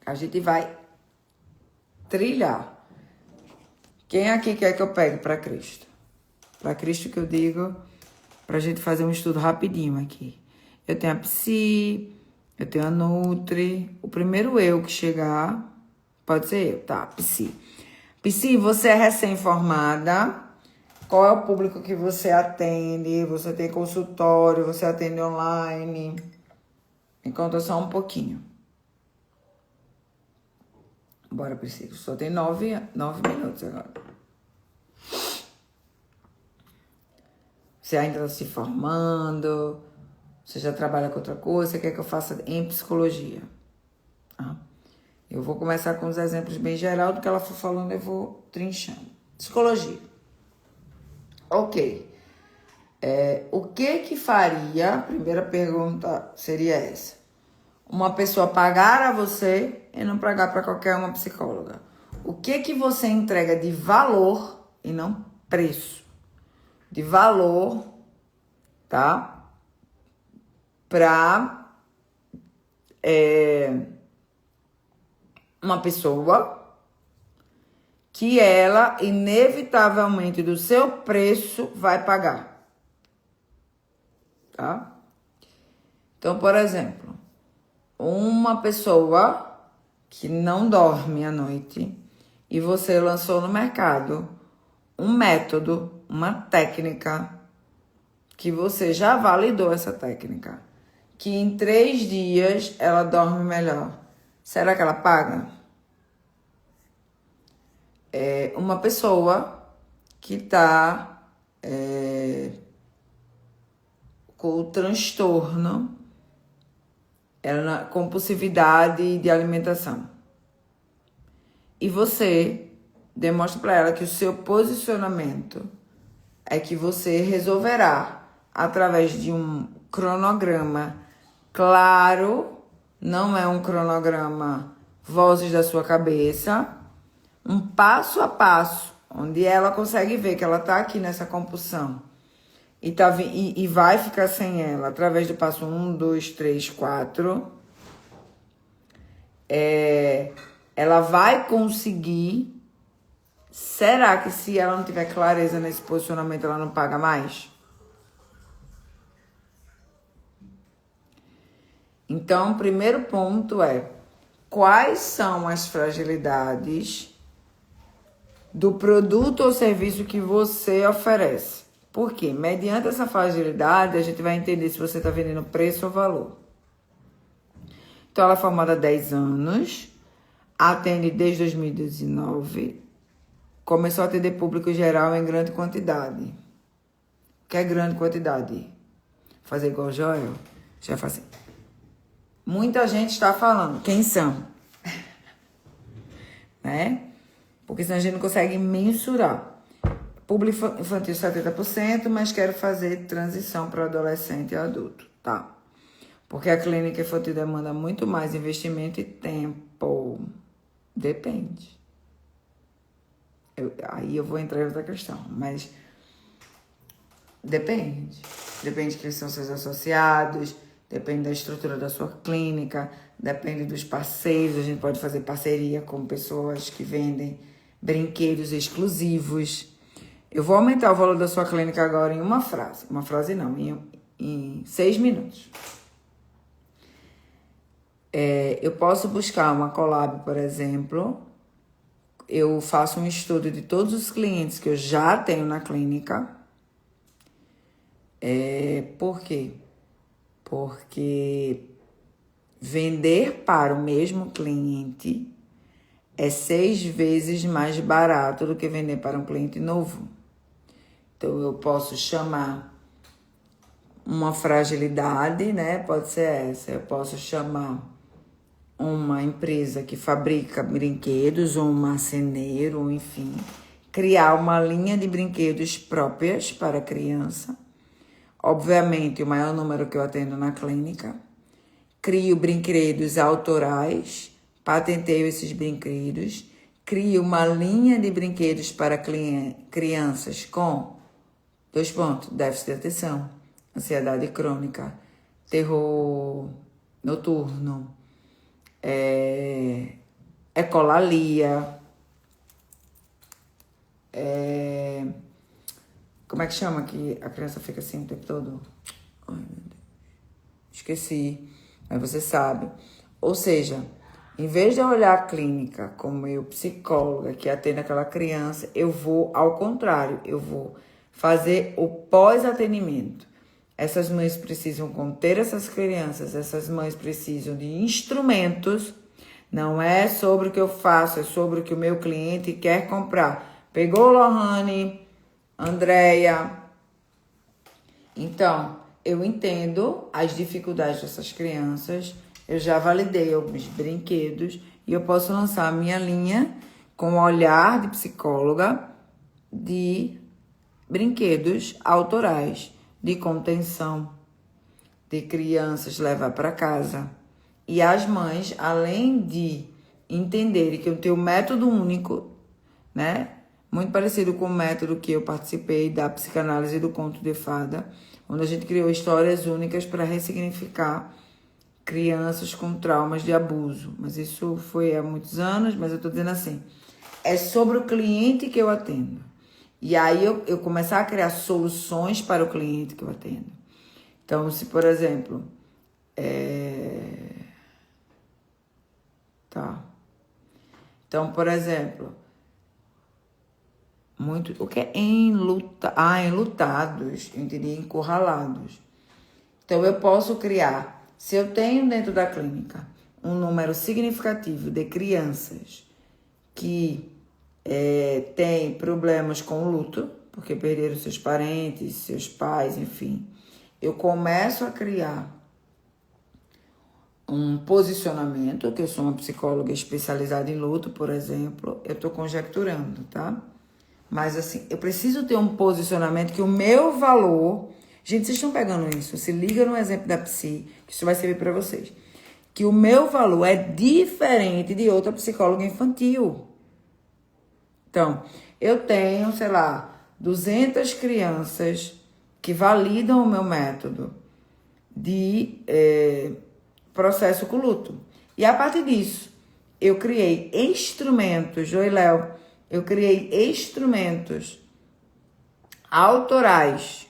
[SPEAKER 1] A gente vai trilhar. Quem aqui quer que eu pegue para Cristo? Para Cristo que eu digo, pra gente fazer um estudo rapidinho aqui. Eu tenho a Psi, eu tenho a Nutri. O primeiro eu que chegar, pode ser eu, tá? Psi. Psi, você é recém-formada. Qual é o público que você atende? Você tem consultório, você atende online? Me conta só um pouquinho. Bora, Psi. Só tem 9 minutos agora. Você ainda está se formando? Você já trabalha com outra coisa? Você quer que eu faça em psicologia? Ah. Eu vou começar com os exemplos bem geral. Do que ela for falando, eu vou trinchando. Psicologia. Ok. O que faria? A primeira pergunta seria essa. Uma pessoa pagar a você e não pagar para qualquer uma psicóloga. O que você entrega de valor e não preço? De valor, tá? Para uma pessoa que ela, inevitavelmente, do seu preço, vai pagar. Tá? Então, por exemplo, uma pessoa que não dorme à noite e você lançou no mercado um método, uma técnica, que você já validou essa técnica, que em 3 dias ela dorme melhor. Será que ela paga? Uma pessoa que está com o transtorno, compulsividade de alimentação. E você demonstra para ela que o seu posicionamento é que você resolverá através de um cronograma claro, não é um cronograma vozes da sua cabeça, um passo a passo, onde ela consegue ver que ela está aqui nessa compulsão e vai ficar sem ela através do passo 1, 2, 3, 4. Ela vai conseguir. Será que se ela não tiver clareza nesse posicionamento, ela não paga mais? Então, o primeiro ponto é: quais são as fragilidades do produto ou serviço que você oferece? Por quê? Mediante essa fragilidade, a gente vai entender se você está vendendo preço ou valor. Então, ela é formada há 10 anos, atende desde 2019, começou a atender público geral em grande quantidade. O que é grande quantidade? Fazer igual o Joel? Já faz assim. Muita gente está falando. Quem são? Né? Porque senão a gente não consegue mensurar. Público infantil 70%, mas quero fazer transição para adolescente e adulto, tá? Porque a clínica infantil demanda muito mais investimento e tempo. Depende. Aí eu vou entrar em outra questão, mas depende. Depende de quem são seus associados, depende da estrutura da sua clínica, depende dos parceiros. A gente pode fazer parceria com pessoas que vendem brinquedos exclusivos. Eu vou aumentar o valor da sua clínica agora em uma frase. Uma frase não, em 6 minutos. Eu posso buscar uma collab, por exemplo. Eu faço um estudo de todos os clientes que eu já tenho na clínica. Por quê? Porque vender para o mesmo cliente é 6 vezes mais barato do que vender para um cliente novo. Então, eu posso chamar uma fragilidade, né? Pode ser essa. Eu posso chamar uma empresa que fabrica brinquedos, ou um marceneiro, ou enfim, criar uma linha de brinquedos próprias para a criança. Obviamente, o maior número que eu atendo na clínica. Crio brinquedos autorais, patenteio esses brinquedos, crio uma linha de brinquedos para crianças com, déficit de atenção, ansiedade crônica, terror noturno, ecolalia, como é que chama que a criança fica assim o tempo todo? Ai, meu Deus. Esqueci, mas você sabe. Ou seja, em vez de eu olhar a clínica como eu, psicóloga, que atende aquela criança, eu vou ao contrário, eu vou fazer o pós-atendimento. Essas mães precisam conter essas crianças, essas mães precisam de instrumentos. Não é sobre o que eu faço, é sobre o que o meu cliente quer comprar. Pegou, Lohane, Andréia? Então, eu entendo as dificuldades dessas crianças, eu já validei alguns brinquedos e eu posso lançar a minha linha com o olhar de psicóloga de brinquedos autorais, de contenção, de crianças levar para casa. E as mães, além de entenderem que eu tenho um método único, né? Muito parecido com o método que eu participei da psicanálise do conto de fada, onde a gente criou histórias únicas para ressignificar crianças com traumas de abuso. Mas isso foi há muitos anos, mas eu estou dizendo assim, é sobre o cliente que eu atendo. E aí eu começar a criar soluções para o cliente que eu atendo. Então, se por exemplo, Então, por exemplo, o que é enlutados, eu entendi, encurralados. Então, eu posso criar, se eu tenho dentro da clínica um número significativo de crianças que têm problemas com luto, porque perderam seus parentes, seus pais, enfim, eu começo a criar um posicionamento, que eu sou uma psicóloga especializada em luto, por exemplo, eu estou conjecturando, tá? Mas assim, eu preciso ter um posicionamento que o meu valor... Gente, vocês estão pegando isso? Se liga no exemplo da psi, que isso vai servir para vocês. Que o meu valor é diferente de outra psicóloga infantil. Então, eu tenho, sei lá, 200 crianças que validam o meu método de processo com luto. E a partir disso, eu criei instrumentos, Joy Léo, eu criei instrumentos autorais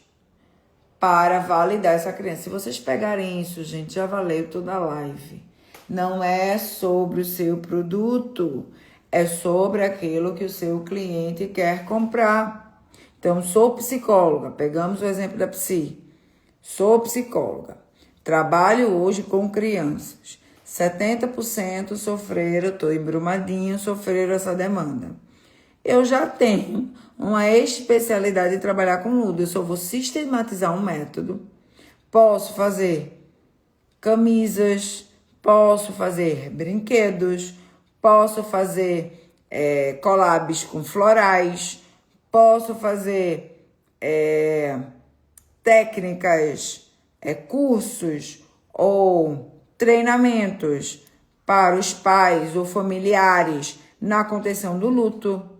[SPEAKER 1] para validar essa criança. Se vocês pegarem isso, gente, já valeu toda a live. Não é sobre o seu produto, é sobre aquilo que o seu cliente quer comprar. Então, sou psicóloga, pegamos o exemplo da psi. Sou psicóloga, trabalho hoje com crianças. 70% sofreram, estou embrumadinho, sofreram essa demanda. Eu já tenho uma especialidade de trabalhar com luto. Eu só vou sistematizar um método. Posso fazer camisas, posso fazer brinquedos, posso fazer collabs com florais, posso fazer técnicas, cursos ou treinamentos para os pais ou familiares na contenção do luto.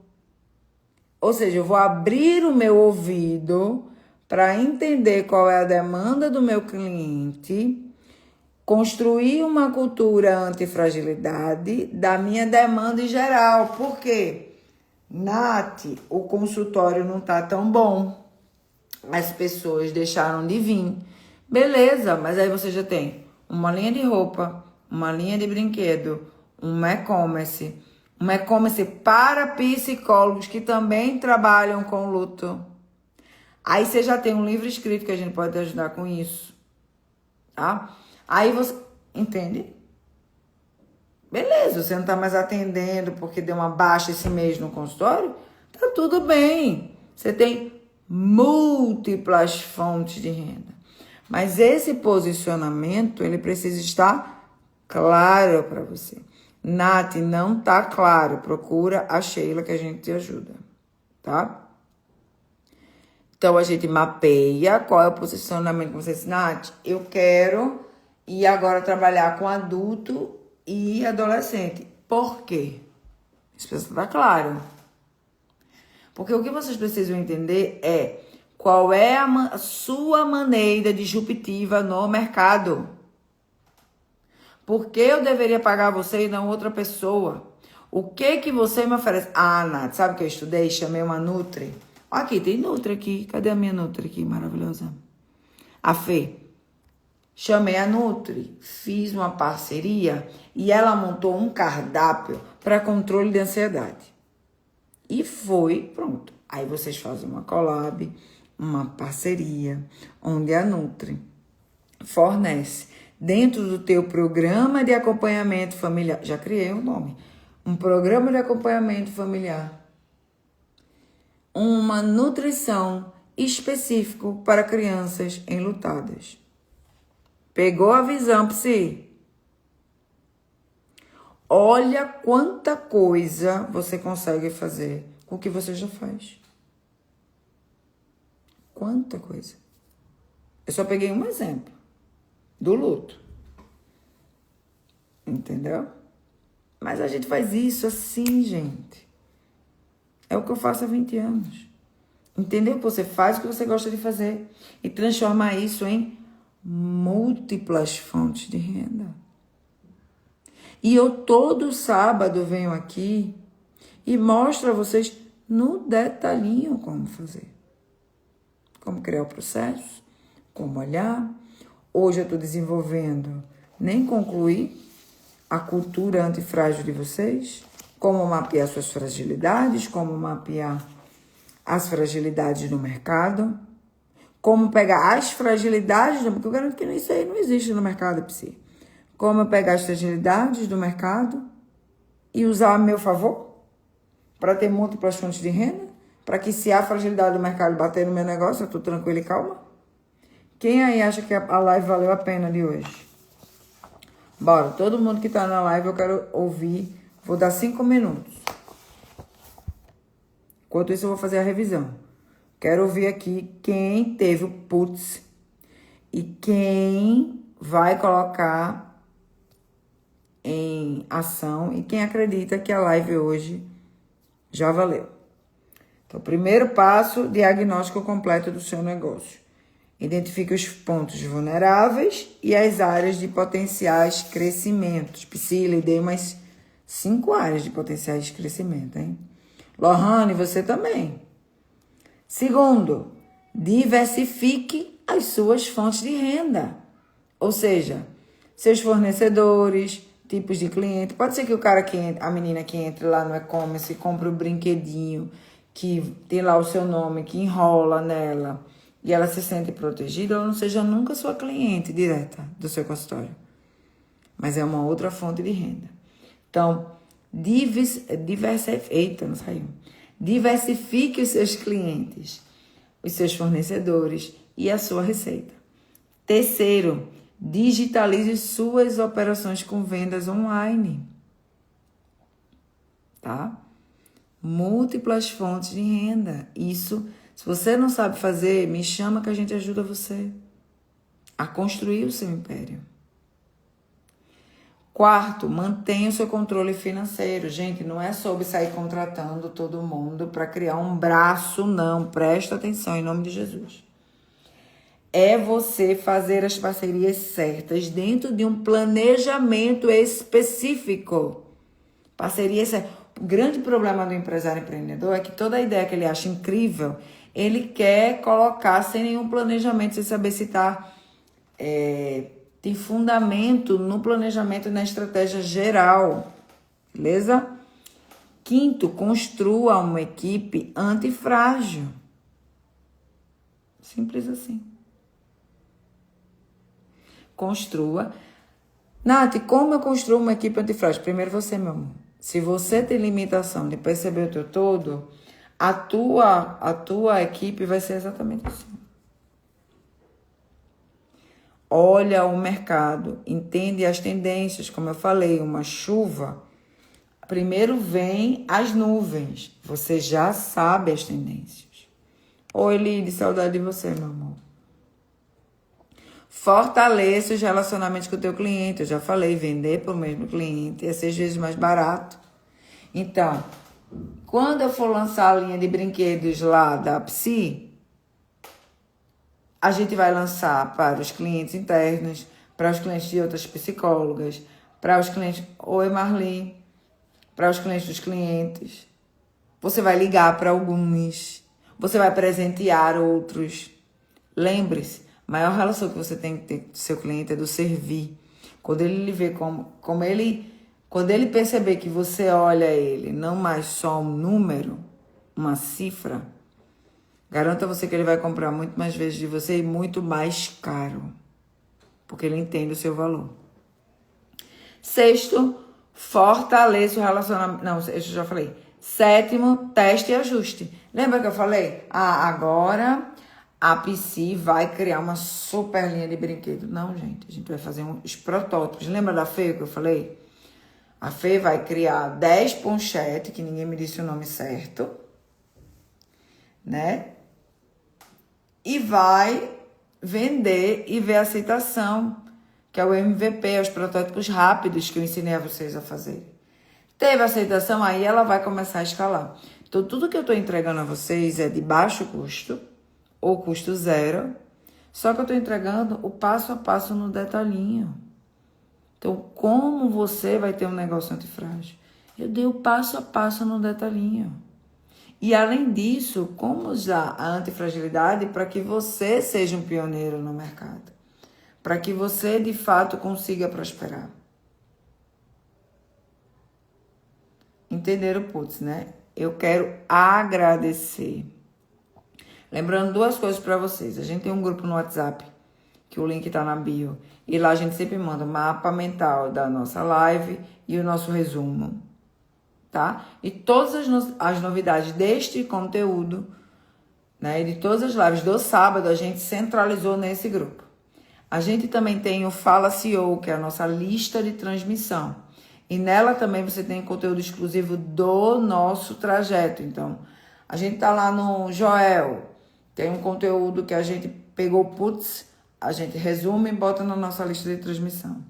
[SPEAKER 1] Ou seja, eu vou abrir o meu ouvido para entender qual é a demanda do meu cliente, construir uma cultura antifragilidade da minha demanda em geral. Por quê? Nath, o consultório não tá tão bom. As pessoas deixaram de vir. Beleza, mas aí você já tem uma linha de roupa, uma linha de brinquedo, um e-commerce para psicólogos que também trabalham com luto. Aí você já tem um livro escrito que a gente pode te ajudar com isso, tá? Aí você entende? Beleza, você não tá mais atendendo porque deu uma baixa esse mês no consultório? Tá tudo bem. Você tem múltiplas fontes de renda. Mas esse posicionamento, ele precisa estar claro para você. Nath, não tá claro. Procura a Sheila que a gente te ajuda, tá? Então, a gente mapeia qual é o posicionamento que você diz. Nath, eu quero ir agora trabalhar com adulto e adolescente. Por quê? Isso precisa estar claro. Porque o que vocês precisam entender é qual é a sua maneira disruptiva no mercado. Por que eu deveria pagar você e não outra pessoa? O que você me oferece? Ah, Nath, sabe o que eu estudei? Chamei uma Nutri. Aqui, tem Nutri aqui. Cadê a minha Nutri aqui, maravilhosa? A Fê. Chamei a Nutri, fiz uma parceria e ela montou um cardápio para controle de ansiedade. E foi, pronto. Aí vocês fazem uma collab, uma parceria, onde a Nutri fornece dentro do teu programa de acompanhamento familiar. Já criei um nome. Um programa de acompanhamento familiar. Uma nutrição específico para crianças enlutadas. Pegou a visão, Psi? Olha quanta coisa você consegue fazer com o que você já faz. Quanta coisa. Eu só peguei um exemplo do luto. Entendeu? Mas a gente faz isso assim, gente. É o que eu faço há 20 anos. Entendeu? Você faz o que você gosta de fazer e transformar isso em múltiplas fontes de renda. E eu todo sábado venho aqui e mostro a vocês no detalhinho como fazer. Como criar o processo, como olhar. Hoje eu estou desenvolvendo, nem concluí, a cultura antifrágil de vocês, como mapear suas fragilidades, como mapear as fragilidades do mercado, como pegar as fragilidades, porque eu garanto que isso aí não existe no mercado, Psi. Como eu pegar as fragilidades do mercado e usar a meu favor para ter múltiplas fontes de renda, para que se a fragilidade do mercado bater no meu negócio, eu estou tranquila e calma. Quem aí acha que a live valeu a pena de hoje? Bora, todo mundo que está na live eu quero ouvir, vou dar 5 minutos. Enquanto isso eu vou fazer a revisão. Quero ouvir aqui quem teve o putz e quem vai colocar em ação e quem acredita que a live hoje já valeu. Então, primeiro passo, diagnóstico completo do seu negócio. Identifique os pontos vulneráveis e as áreas de potenciais crescimentos. Priscila, dei umas 5 áreas de potenciais de crescimento, hein? Lohane, você também. Segundo, diversifique as suas fontes de renda. Ou seja, seus fornecedores, tipos de cliente. Pode ser que o cara que entra, a menina que entre lá no e-commerce e compra o brinquedinho que tem lá o seu nome, que enrola nela e ela se sente protegida, ou não seja nunca sua cliente direta do seu consultório. Mas é uma outra fonte de renda. Então, diversifique os seus clientes, os seus fornecedores e a sua receita. Terceiro, digitalize suas operações com vendas online. Tá? Múltiplas fontes de renda. Isso, se você não sabe fazer, me chama que a gente ajuda você a construir o seu império. Quarto, mantenha o seu controle financeiro. Gente, não é sobre sair contratando todo mundo para criar um braço, não. Presta atenção, em nome de Jesus. É você fazer as parcerias certas dentro de um planejamento específico. Parceria certa. O grande problema do empresário empreendedor é que toda a ideia que ele acha incrível, ele quer colocar sem nenhum planejamento, sem saber se tem fundamento no planejamento e na estratégia geral. Beleza? Quinto, construa uma equipe antifrágil. Simples assim. Construa. Nath, como eu construo uma equipe antifrágil? Primeiro você, meu amor. Se você tem limitação de perceber o teu todo, a tua equipe vai ser exatamente assim. Olha o mercado, entende as tendências, como eu falei, uma chuva. Primeiro vem as nuvens, você já sabe as tendências. Oi, Lide, saudade de você, meu amor. Fortaleça os relacionamentos com o teu cliente. Eu já falei, vender para o mesmo cliente é 6 vezes mais barato. Então, quando eu for lançar a linha de brinquedos lá da Psi, a gente vai lançar para os clientes internos, para os clientes de outras psicólogas, para os clientes... Oi, Marli. Para os clientes dos clientes. Você vai ligar para alguns. Você vai presentear outros. Lembre-se, a maior relação que você tem que ter com seu cliente é do servir. Quando ele lhe vê quando ele perceber que você olha ele não mais só um número, uma cifra, garanto a você que ele vai comprar muito mais vezes de você e muito mais caro. Porque ele entende o seu valor. Sexto, fortaleça o relacionamento. Não, eu já falei. Sétimo, teste e ajuste. Lembra que eu falei? Agora a Psi vai criar uma super linha de brinquedo. Não, gente, a gente vai fazer os protótipos. Lembra da Fê que eu falei? A Fê vai criar 10 ponchetes, que ninguém me disse o nome certo, né? E vai vender e ver a aceitação, que é o MVP, os protótipos rápidos que eu ensinei a vocês a fazer. Teve aceitação, aí ela vai começar a escalar. Então, tudo que eu estou entregando a vocês é de baixo custo, ou custo zero, só que eu estou entregando o passo a passo no detalhinho. Então, como você vai ter um negócio antifrágil? Eu dei o passo a passo no detalhinho. E, além disso, como usar a antifragilidade para que você seja um pioneiro no mercado. Para que você, de fato, consiga prosperar. Entenderam, putz, né? Eu quero agradecer. Lembrando duas coisas para vocês. A gente tem um grupo no WhatsApp, que o link tá na bio. E lá a gente sempre manda o mapa mental da nossa live e o nosso resumo. Tá? E todas as novidades deste conteúdo, né? E de todas as lives do sábado, a gente centralizou nesse grupo. A gente também tem o Fala CEO, que é a nossa lista de transmissão. E nela também você tem conteúdo exclusivo do nosso trajeto. Então, a gente tá lá no Joel. Tem um conteúdo que a gente pegou, putz, a gente resume e bota na nossa lista de transmissão.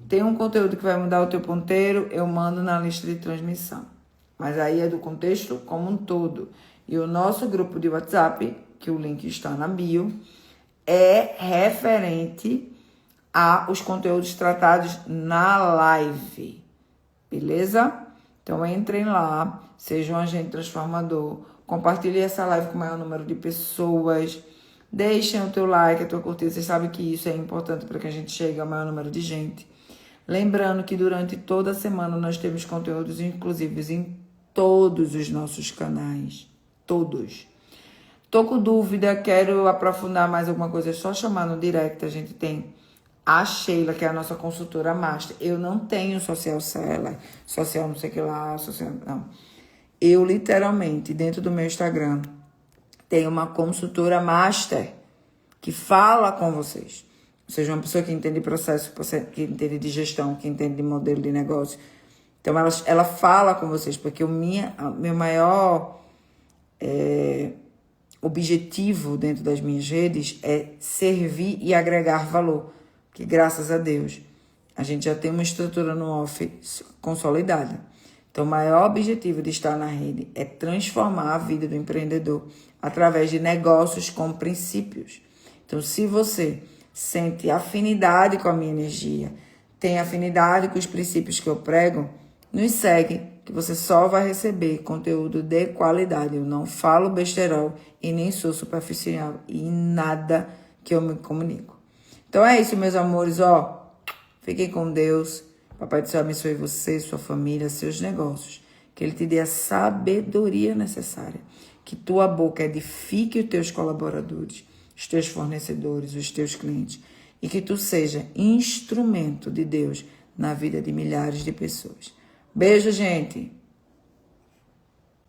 [SPEAKER 1] Tem um conteúdo que vai mudar o teu ponteiro, eu mando na lista de transmissão. Mas aí é do contexto como um todo. E o nosso grupo de WhatsApp, que o link está na bio, é referente aos conteúdos tratados na live. Beleza? Então entrem lá, sejam um agente transformador, compartilhe essa live com o maior número de pessoas, deixem o teu like, a tua curtida, vocês sabem que isso é importante para que a gente chegue ao maior número de gente. Lembrando que durante toda a semana nós temos conteúdos inclusivos em todos os nossos canais, todos. Tô com dúvida, quero aprofundar mais alguma coisa, é só chamar no direct, a gente tem a Sheila, que é a nossa consultora master. Eu não tenho social seller, social não sei o que lá, social... Não. Eu, literalmente, dentro do meu Instagram, tenho uma consultora master que fala com vocês. Ou seja, uma pessoa que entende processo, que entende de gestão, que entende de modelo de negócio. Então, ela fala com vocês, porque meu maior objetivo dentro das minhas redes é servir e agregar valor. Que graças a Deus, a gente já tem uma estrutura no off consolidada. Então, o maior objetivo de estar na rede é transformar a vida do empreendedor através de negócios com princípios. Então, se você sente afinidade com a minha energia, tem afinidade com os princípios que eu prego, nos segue, que você só vai receber conteúdo de qualidade. Eu não falo besterol e nem sou superficial em nada que eu me comunico. Então é isso, meus amores, ó. Fiquem com Deus. Papai do Céu abençoe você, sua família, seus negócios. Que Ele te dê a sabedoria necessária. Que tua boca edifique os teus colaboradores, os teus fornecedores, os teus clientes. E que tu seja instrumento de Deus na vida de milhares de pessoas. Beijo, gente!